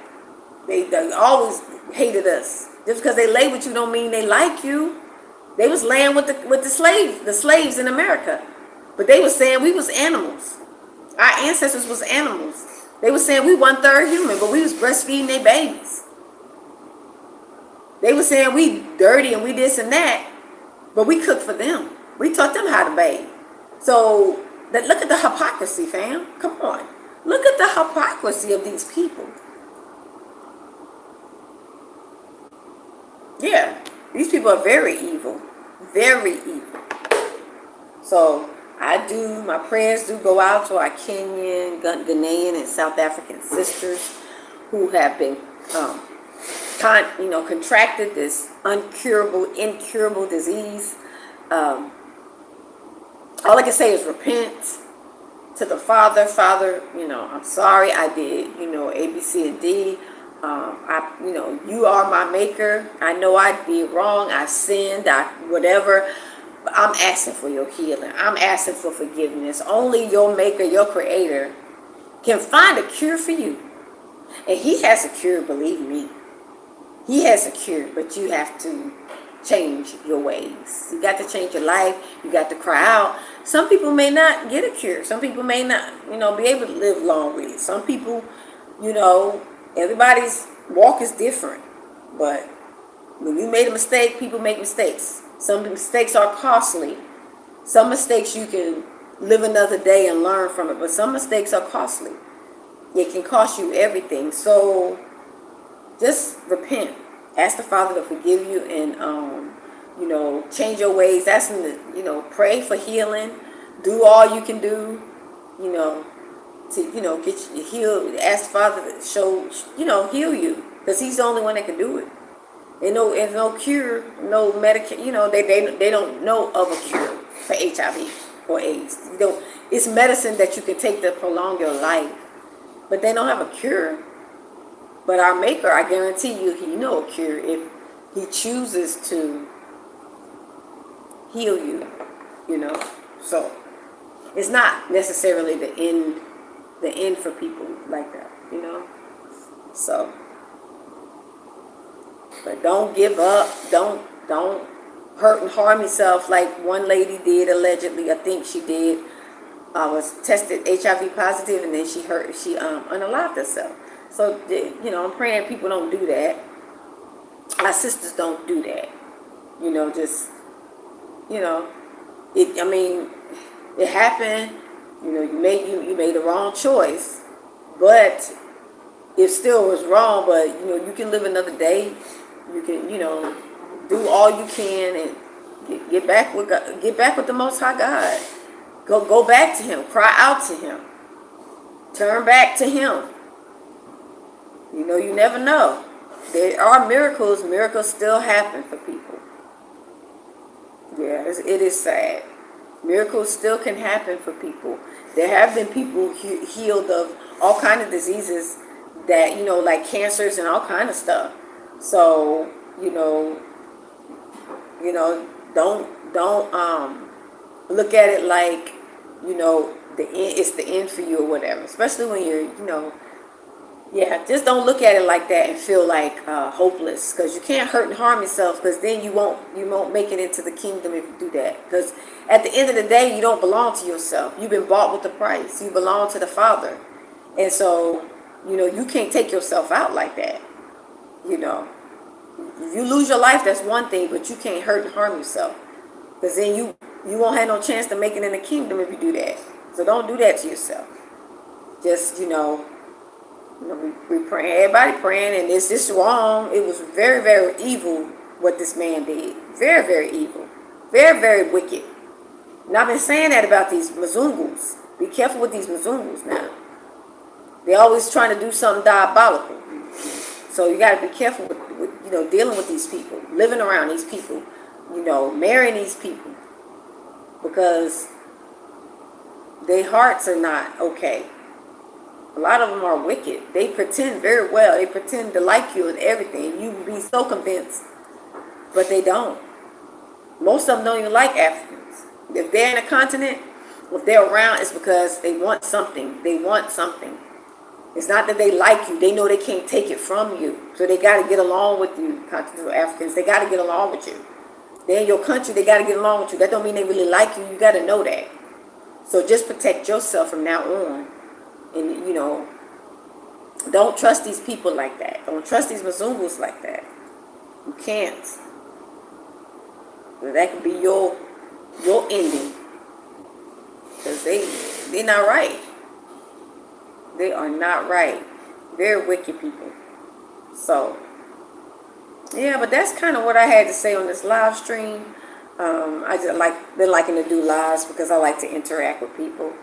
They always hated us. Just because they lay with you don't mean they like you. They was laying with the slaves in America. But they was saying we was animals. Our ancestors was animals. They was saying we 1/3 human, but we was breastfeeding their babies. They was saying we dirty and we this and that, but we cooked for them. We taught them how to bathe. So look at the hypocrisy, fam. Come on. Look at the hypocrisy of these people. Yeah, these people are very evil. Very evil. So My prayers do go out to our Kenyan, Ghanaian, and South African sisters who have been, contracted this incurable disease. All I can say is repent to the Father. Father, I'm sorry I did, A, B, C, and D. You are my maker. I know I did wrong. I sinned. Whatever. I'm asking for your healing. I'm asking for forgiveness. Only your maker, your creator, can find a cure for you. And he has a cure, believe me. He has a cure, but you have to change your ways. You got to change your life. You got to cry out. Some people may not get a cure. Some people may not, be able to live long with it. Some people, everybody's walk is different. But when you made a mistake, people make mistakes. Some mistakes are costly. Some mistakes you can live another day and learn from it. But some mistakes are costly. It can cost you everything. So just repent. Ask the Father to forgive you and, change your ways. Ask him to, pray for healing. Do all you can do, to, get you healed. Ask the Father to heal you. Because he's the only one that can do it. There's no cure, no medication. They don't know of a cure for HIV or AIDS. It's medicine that you can take to prolong your life. But they don't have a cure. But our Maker, I guarantee you, he knows a cure if he chooses to heal you, So it's not necessarily the end for people like that, So, but don't give up. Don't hurt and harm yourself like one lady did allegedly. I think she did. Was tested HIV positive, and then she unalived herself. So, I'm praying people don't do that. Our sisters don't do that. It happened. You made the wrong choice, but it still was wrong. But you can live another day. You can do all you can and get back with God, get back with the Most High God. Go back to him. Cry out to him. Turn back to him. You never know. There are miracles. Miracles still happen for people. Yeah, it is sad. Miracles still can happen for people. There have been people healed of all kinds of diseases that, like cancers and all kind of stuff. So, don't look at it like, it's the end for you or whatever. Especially when you're, just don't look at it like that and feel like hopeless, because you can't hurt and harm yourself, because then you won't make it into the kingdom if you do that. Because at the end of the day, you don't belong to yourself. You've been bought with a price. You belong to the Father, and so you can't take yourself out like that. If you lose your life, that's one thing, but you can't hurt and harm yourself, because then you won't have no chance to make it in the kingdom if you do that. So don't do that to yourself. Just we praying, everybody praying, and it's just wrong. It was very, very evil what this man did. Very, very evil. Very, very wicked. And I've been saying that about these Mzungus. Be careful with these Mzungus now. They're always trying to do something diabolical. So you got to be careful with dealing with these people, living around these people, marrying these people, because their hearts are not okay. A lot of them are wicked. They pretend very well. They pretend to like you and everything. You be so convinced, but they don't. Most of them don't even like Africans. If they're in a continent, if they're around, it's because they want something. They want something. It's not that they like you. They know they can't take it from you. So they got to get along with you, continental Africans. They got to get along with you. They're in your country. They got to get along with you. That don't mean they really like you. You got to know that. So just protect yourself from now on. And, don't trust these people like that. Don't trust these Mzungus like that. You can't. That could be your ending. Because they're not right. They are not right. Very wicked people. So, yeah, but that's kind of what I had to say on this live stream. I just been liking to do lives because I like to interact with people.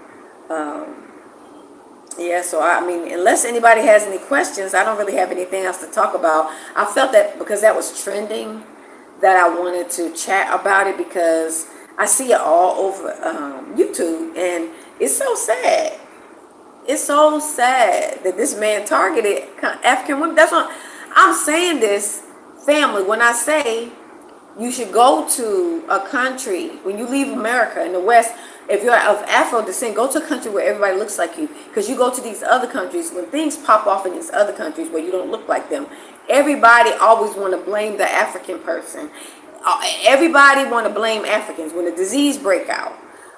Yeah, so I mean, unless anybody has any questions, I don't really have anything else to talk about. I felt that because that was trending, that I wanted to chat about it because I see it all over YouTube, and it's so sad. It's so sad that this man targeted African women. That's what I'm saying. This family, when I say you should go to a country, when you leave America in the West, if you're of Afro descent, go to a country where everybody looks like you. Because you go to these other countries, when things pop off in these other countries where you don't look like them, everybody always want to blame the African person. Everybody want to blame Africans when the disease break out,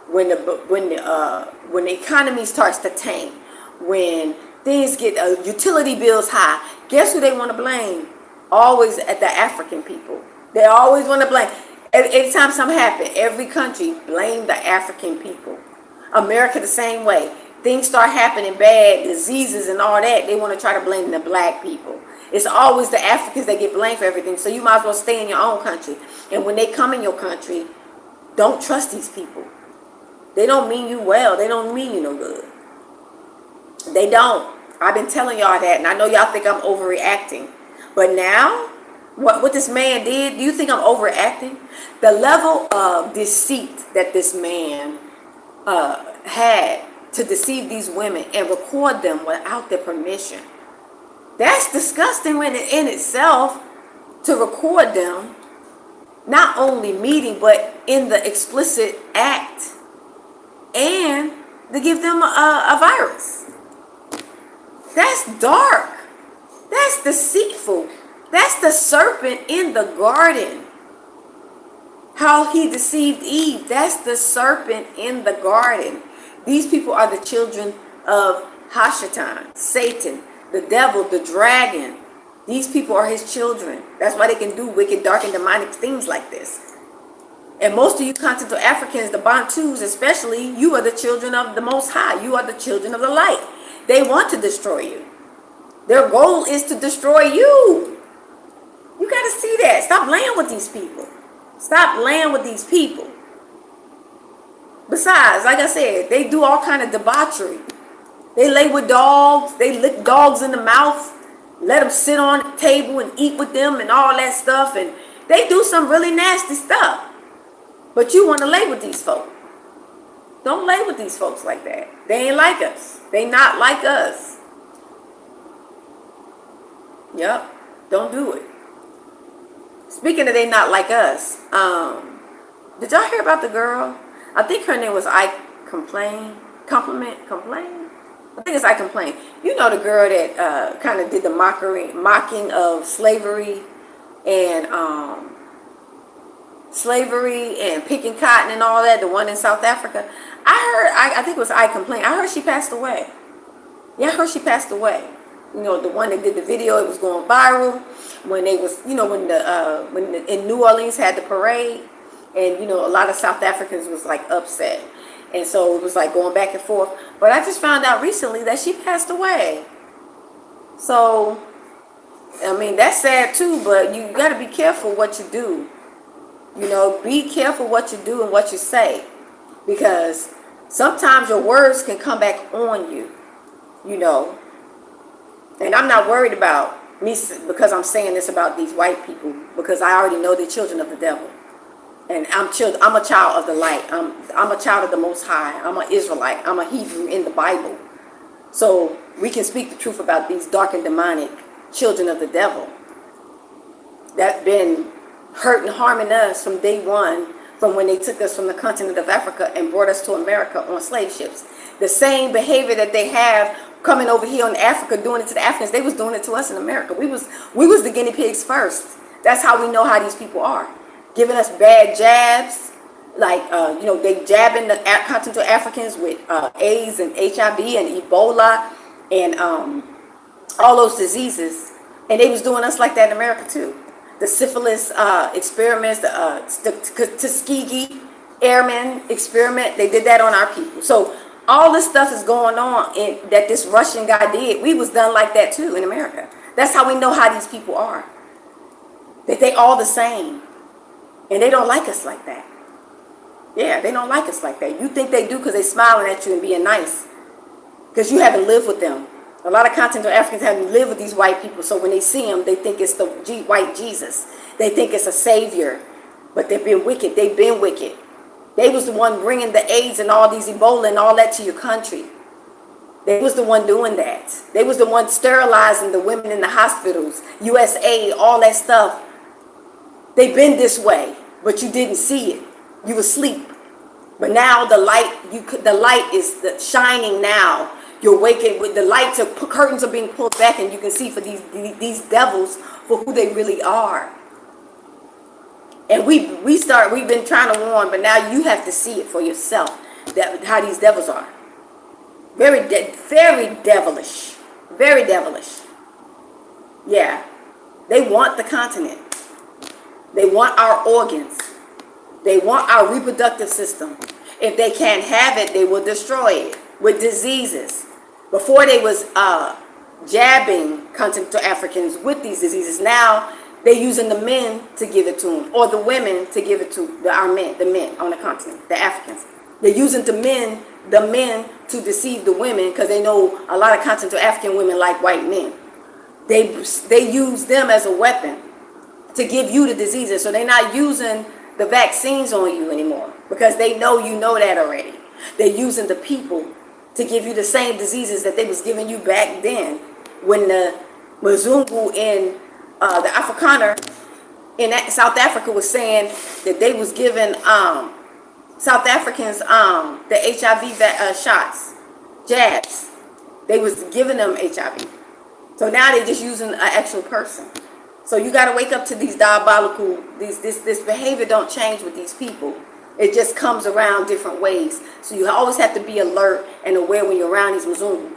when the economy starts to tank, when things get utility bills high. Guess who they want to blame? Always at the African people. They always want to blame. Every time something happens, every country blame the African people. America the same way. Things start happening bad, diseases and all that, they want to try to blame the black people. It's always the Africans that get blamed for everything. So you might as well stay in your own country. And when they come in your country, don't trust these people. They don't mean you well. They don't mean you no good. They don't. I've been telling y'all that, and I know y'all think I'm overreacting. But now, what this man did, do you think I'm overreacting? The level of deceit that this man had to deceive these women and record them without their permission. That's disgusting in itself, to record them, not only meeting, but in the explicit act, and to give them a virus. That's dark. That's deceitful. That's the serpent in the garden. How he deceived Eve. That's the serpent in the garden. These people are the children of Hashatan, Satan, the devil, the dragon. These people are his children. That's why they can do wicked, dark, and demonic things like this. And most of you continental Africans, the Bantus especially, you are the children of the Most High. You are the children of the light. They want to destroy you. Their goal is to destroy you. You got to see that. Stop playing with these people. Stop playing with these people. Besides, like I said, they do all kind of debauchery. They lay with dogs. They lick dogs in the mouth. Let them sit on the table and eat with them and all that stuff. And they do some really nasty stuff. But you want to lay with these folks. Don't lay with these folks like that. They ain't like us. They not like us. Yep. Don't do it. Speaking of they not like us, did y'all hear about the girl? I think her name was Compliment? I think it's I Complain. You know the girl that kind of did the mocking of slavery and picking cotton and all that, the one in South Africa. I think it was I Complain. I heard she passed away. Yeah, I heard she passed away. You know, the one that did the video, it was going viral when they was, you know, when in New Orleans had the parade, and you know, a lot of South Africans was like upset, and so it was like going back and forth. But I just found out recently that she passed away. So, I mean, that's sad too. But you got to be careful what you do. You know, be careful what you do and what you say, because sometimes your words can come back on you. You know. And I'm not worried about me because I'm saying this about these white people, because I already know they're children of the devil. And I'm a child of the light. I'm a child of the Most High. I'm an Israelite. I'm a Hebrew in the Bible. So we can speak the truth about these dark and demonic children of the devil that's been hurt and harming us from day one, from when they took us from the continent of Africa and brought us to America on slave ships. The same behavior that they have coming over here in Africa, doing it to the Africans, they was doing it to us in America. We was the guinea pigs first. That's how we know how these people are. Giving us bad jabs, like, you know, they jabbing the continental Africans with AIDS and HIV and Ebola and all those diseases. And they was doing us like that in America too. The syphilis experiments, the Tuskegee Airmen experiment, they did that on our people. So all this stuff is going on that this Russian guy did. We was done like that too in America. That's how we know how these people are. That they all the same. And they don't like us like that. Yeah, they don't like us like that. You think they do because they're smiling at you and being nice. Because you haven't lived with them. A lot of continental Africans haven't lived with these white people. So when they see them, they think it's the white Jesus. They think it's a savior. But they've been wicked. They've been wicked. They was the one bringing the AIDS and all these Ebola and all that to your country. They was the one doing that. They was the one sterilizing the women in the hospitals, USA, all that stuff. They've been this way, but you didn't see it. You were asleep. But now the light, the light is shining now. You're waking with the lights, curtains are being pulled back, and you can see for these devils for who they really are. And we've been trying to warn, but now you have to see it for yourself, that how these devils are. Very devilish. Very devilish. Yeah. They want the continent. They want our organs. They want our reproductive system. If they can't have it, they will destroy it with diseases. Before they was jabbing continental Africans with these diseases. Now they're using the men to give it to them, or the women to give it to the men on the continent, the Africans. They're using the men to deceive the women, because they know a lot of continental African women like white men. They use them as a weapon to give you the diseases. So they're not using the vaccines on you anymore, because they know you know that already. They're using the people to give you the same diseases that they was giving you back then, when the Mzungu in the Afrikaner in South Africa was saying that they was giving South Africans the HIV shots, jabs. They was giving them HIV. So now they're just using an actual person. So you got to wake up to these diabolical, this behavior don't change with these people. It just comes around different ways. So you always have to be alert and aware when you're around these Mzungus.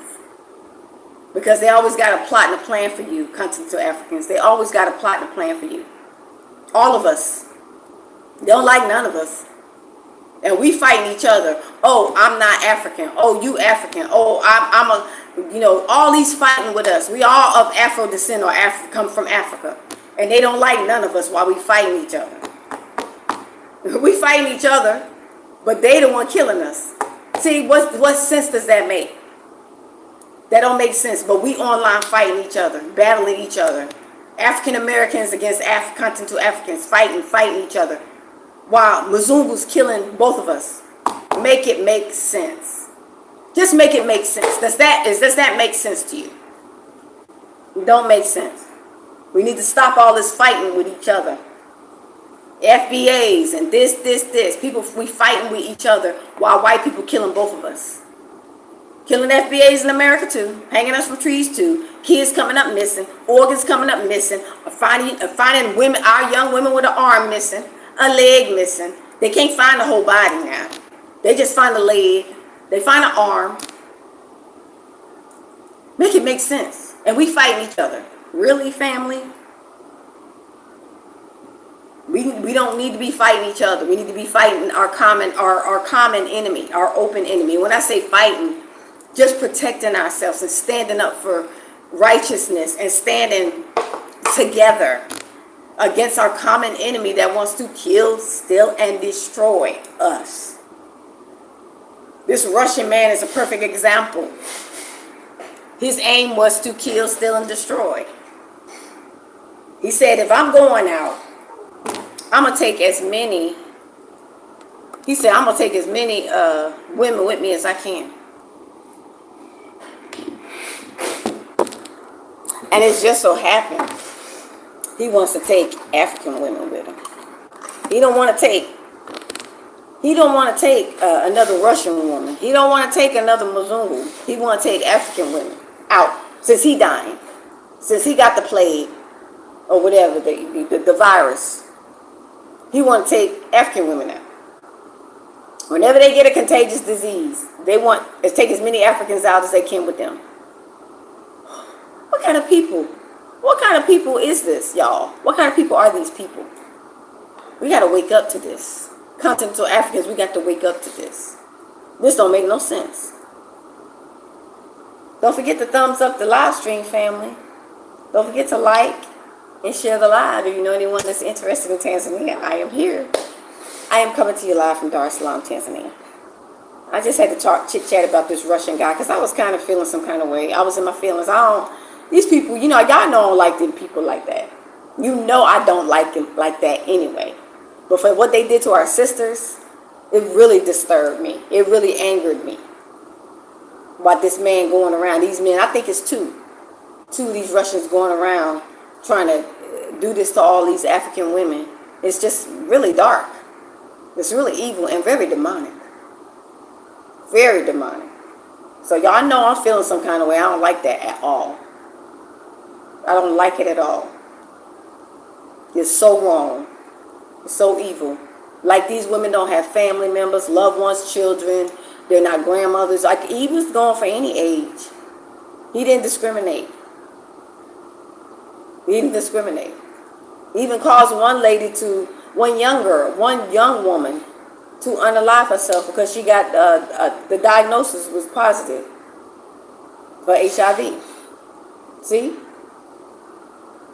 Because they always got a plot and a plan for you, continental Africans. They always got a plot and a plan for you. All of us. They don't like none of us. And we fighting each other. Oh, I'm not African. Oh, you African. Oh, I'm a, all these fighting with us. We all of Afro descent or come from Africa. And they don't like none of us while we fighting each other. We fighting each other, but they the one killing us. See, what sense does that make? That don't make sense. But we online fighting each other, battling each other. African Americans against continental Africans, fighting each other. While Mzungu's killing both of us. Make it make sense. Just make it make sense. Does that make sense to you? It don't make sense. We need to stop all this fighting with each other. FBAs and this. People, we fighting with each other while white people killing both of us. Killing FBAs in America too. Hanging us from trees too. Kids coming up missing. Organs coming up missing. Finding women, our young women with an arm missing. A leg missing. They can't find the whole body now. They just find a leg. They find an arm. Make it make sense. And we fighting each other. Really, family? We don't need to be fighting each other. We need to be fighting our common enemy, our open enemy. When I say fighting, just protecting ourselves and standing up for righteousness and standing together against our common enemy that wants to kill, steal, and destroy us. This Russian man is a perfect example. His aim was to kill, steal, and destroy. He said, if I'm going out, I'm going to take as many, he said, I'm going to take as many women with me as I can. And it's just so happened, he wants to take African women with him. He don't want to take another Russian woman. He don't want to take another Mzungu. He want to take African women out since he dying, since he got the plague or whatever, the virus. He want to take African women out. Whenever they get a contagious disease, they want to take as many Africans out as they can with them. What kind of people? What kind of people is this, y'all? What kind of people are these people? We got to wake up to this. Continental Africans, we got to wake up to this. This don't make no sense. Don't forget to thumbs up the live stream, family. Don't forget to like, and share the live. If you know anyone that's interested in Tanzania, I am here. I am coming to you live from Dar es Salaam, Tanzania. I just had to talk chit chat about this Russian guy because I was kind of feeling some kind of way. I was in my feelings. These people, y'all know I don't like them people like that. I don't like them like that anyway. But for what they did to our sisters, it really disturbed me. It really angered me. About this man going around, these men, I think it's two of these Russians going around trying to do this to all these African women. It's just really dark. It's really evil and very demonic. Very demonic. So y'all know I'm feeling some kind of way. I don't like that at all. I don't like it at all. It's so wrong. It's so evil. Like these women don't have family members, loved ones, children. They're not grandmothers. Like he was going for any age. He didn't discriminate. He didn't discriminate. He even caused one young woman to unalive herself because she got the diagnosis was positive for HIV. See?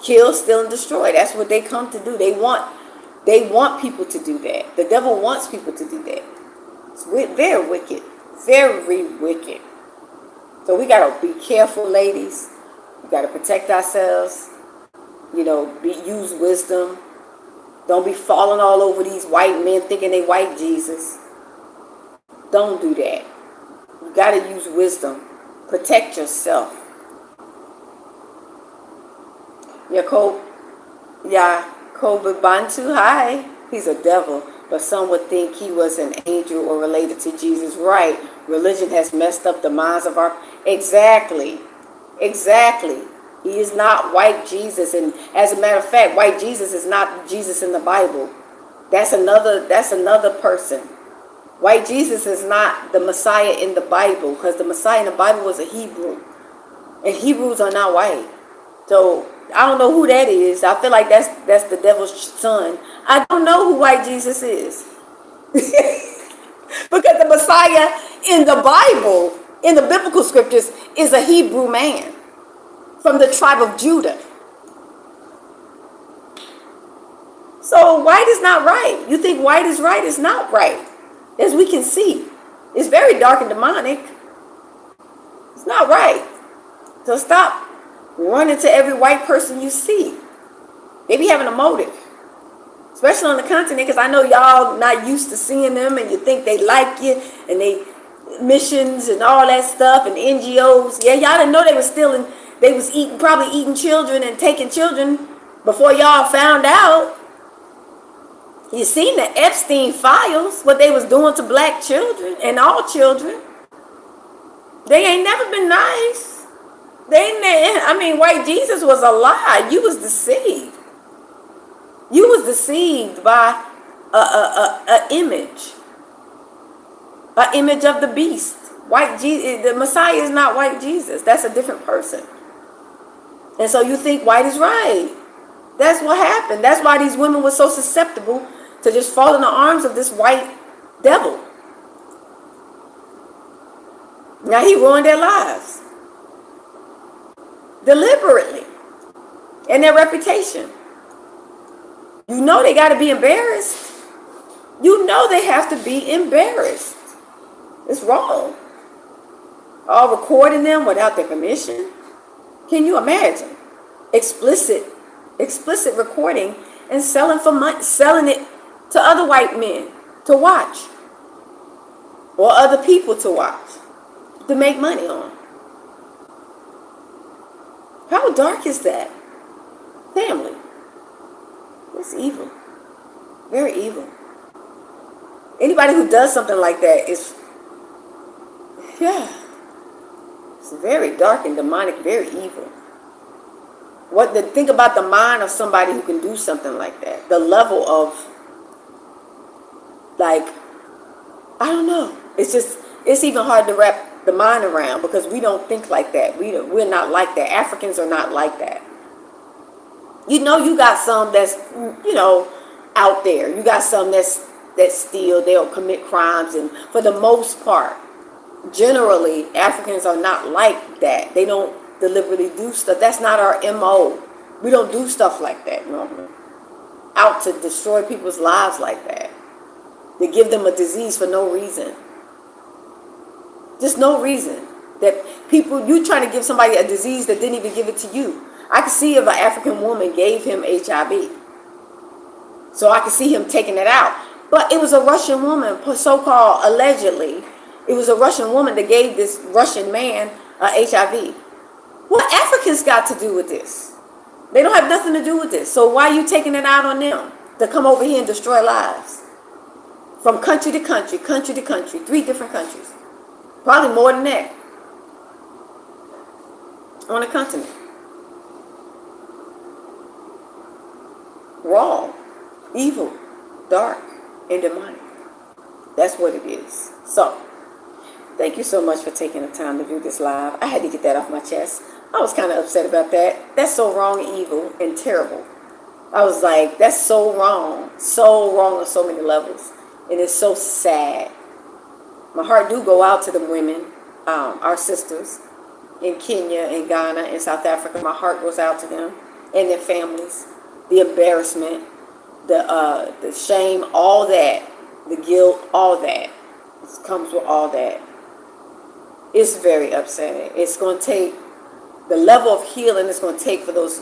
Kill, steal, and destroy. That's what they come to do. They want people to do that. The devil wants people to do that. It's very wicked. Very wicked. So we got to be careful, ladies. We got to protect ourselves. Use wisdom. Don't be falling all over these white men thinking they white Jesus. Don't do that. You got to use wisdom. Protect yourself. Yakob Bantu, hi. He's a devil, but some would think he was an angel or related to Jesus. Right. Religion has messed up the minds of our... Exactly. He is not white Jesus. And as a matter of fact, white Jesus is not Jesus in the Bible. That's another person. White Jesus is not the Messiah in the Bible, because the Messiah in the Bible was a Hebrew. And Hebrews are not white. So I don't know who that is. I feel like that's the devil's son. I don't know who white Jesus is. Because the Messiah in the Bible, in the biblical scriptures, is a Hebrew man from the tribe of Judah. So white is not right. You think white is right? It's not right. As we can see. It's very dark and demonic. It's not right. So stop running to every white person you see. They be having a motive. Especially on the continent, because I know y'all not used to seeing them and you think they like you and they missions and all that stuff and NGOs. Yeah, y'all didn't know they was stealing. They was probably eating children and taking children before y'all found out. You seen the Epstein files, what they was doing to black children and all children. They ain't never been nice. White Jesus was a lie. You was deceived. You was deceived by an image of the beast. The Messiah is not white Jesus. That's a different person. And so you think white is right. That's what happened. That's why these women were so susceptible to just fall in the arms of this white devil. Now he ruined their lives. Deliberately. And their reputation. You know they got to be embarrassed. You know they have to be embarrassed. It's wrong. All recording them without their permission. Can you imagine? Explicit recording and selling for money, selling it to other white men to watch. Or other people to watch. To make money on. How dark is that? Family. It's evil. Very evil. Anybody who does something like that is, it's very dark and demonic, very evil. Think about the mind of somebody who can do something like that. The level of, I don't know. It's even hard to wrap the mind around because we don't think like that. We're not like that. Africans are not like that. You got some that's, out there. You got some that steal, they'll commit crimes, and for the most part, generally, Africans are not like that. They don't deliberately do stuff. That's not our MO. We don't do stuff like that normally. Out to destroy people's lives like that. They give them a disease for no reason. Just no reason. That people, you trying to give somebody a disease that didn't even give it to you. I could see if an African woman gave him HIV. So I could see him taking it out. But it was a Russian woman, so-called allegedly. It was a Russian woman that gave this Russian man HIV. What Africans got to do with this? They don't have nothing to do with this. So why are you taking it out on them to come over here and destroy lives? From country to country, country to country, 3 different countries. Probably more than that. On a continent. Wrong, evil, dark, and demonic. That's what it is. So, thank you so much for taking the time to view this live. I had to get that off my chest. I was kind of upset about that. That's so wrong, evil, and terrible. I was like, that's so wrong on so many levels. And it's so sad. My heart do go out to the women, our sisters in Kenya, in Ghana, in South Africa. My heart goes out to them and their families. The embarrassment, the shame, all that, the guilt, all that. It comes with all that. It's very upsetting. It's going to take the level of healing it's going to take for those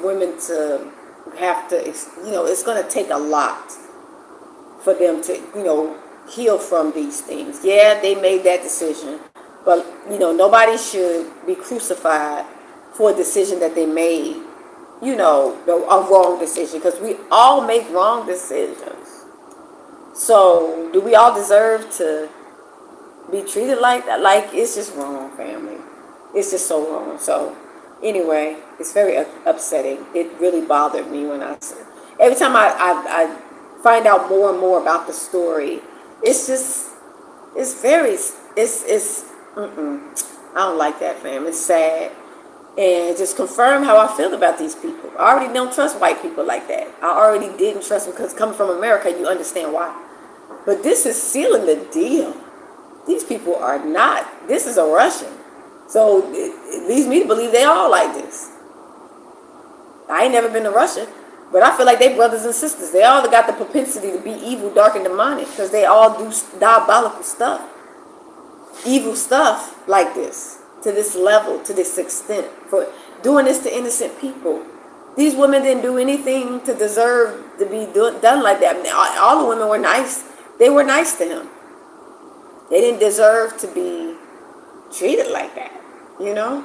women to have to, it's going to take a lot for them to, heal from these things. Yeah, they made that decision, but, nobody should be crucified for a decision that they made, a wrong decision, because we all make wrong decisions. So, do we all deserve to be treated like that? Like, it's just wrong, family. It's just so wrong. So, anyway, it's very upsetting. It really bothered me when every time I find out more and more about the story, it's I don't like that, fam. It's sad. And just confirm how I feel about these people. I already don't trust white people like that. I already didn't trust them because coming from America, you understand why. But this is sealing the deal. These people are not. This is a Russian. So it leads me to believe they all like this. I ain't never been to Russia, but I feel like they brothers and sisters. They all got the propensity to be evil, dark, and demonic because they all do diabolical stuff. Evil stuff like this. To this level, to this extent, for doing this to innocent people. These women didn't do anything to deserve to be done like that. I mean, all the women were nice. They were nice to him. They didn't deserve to be treated like that,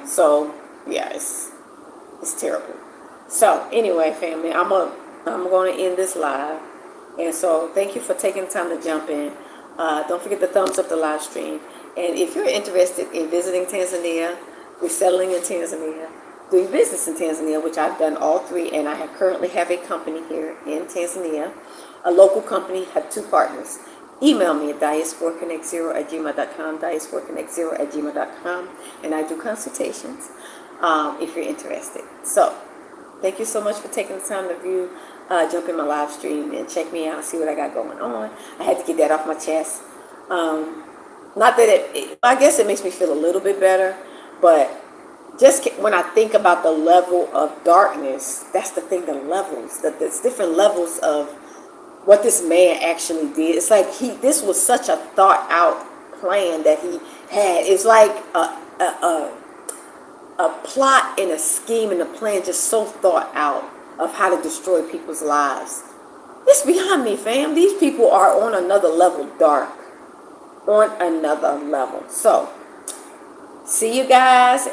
So, yeah, it's terrible. So, anyway, family, I'm going to end this live. And so, thank you for taking the time to jump in. Don't forget to thumbs up the live stream. And if you're interested in visiting Tanzania, resettling in Tanzania, doing business in Tanzania, which I've done all 3, and I currently have a company here in Tanzania, a local company, have 2 partners. Email me at diasporaconnect0@gmail.com, diasporaconnect0@gmail.com, and I do consultations if you're interested. So, thank you so much for taking the time to view, jump in my live stream and check me out, see what I got going on. I had to get that off my chest. Not that I guess it makes me feel a little bit better, but just when I think about the level of darkness, that's the thing, the levels, there's different levels of what this man actually did. It's like this was such a thought out plan that he had. It's like a plot and a scheme and a plan just so thought out of how to destroy people's lives. It's beyond me, fam. These people are on another level dark. On another level. So, see you guys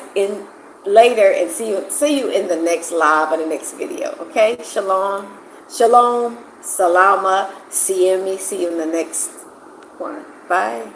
later, and see you in the next live or the next video. Okay? Shalom, salama, see you in the next one. Bye.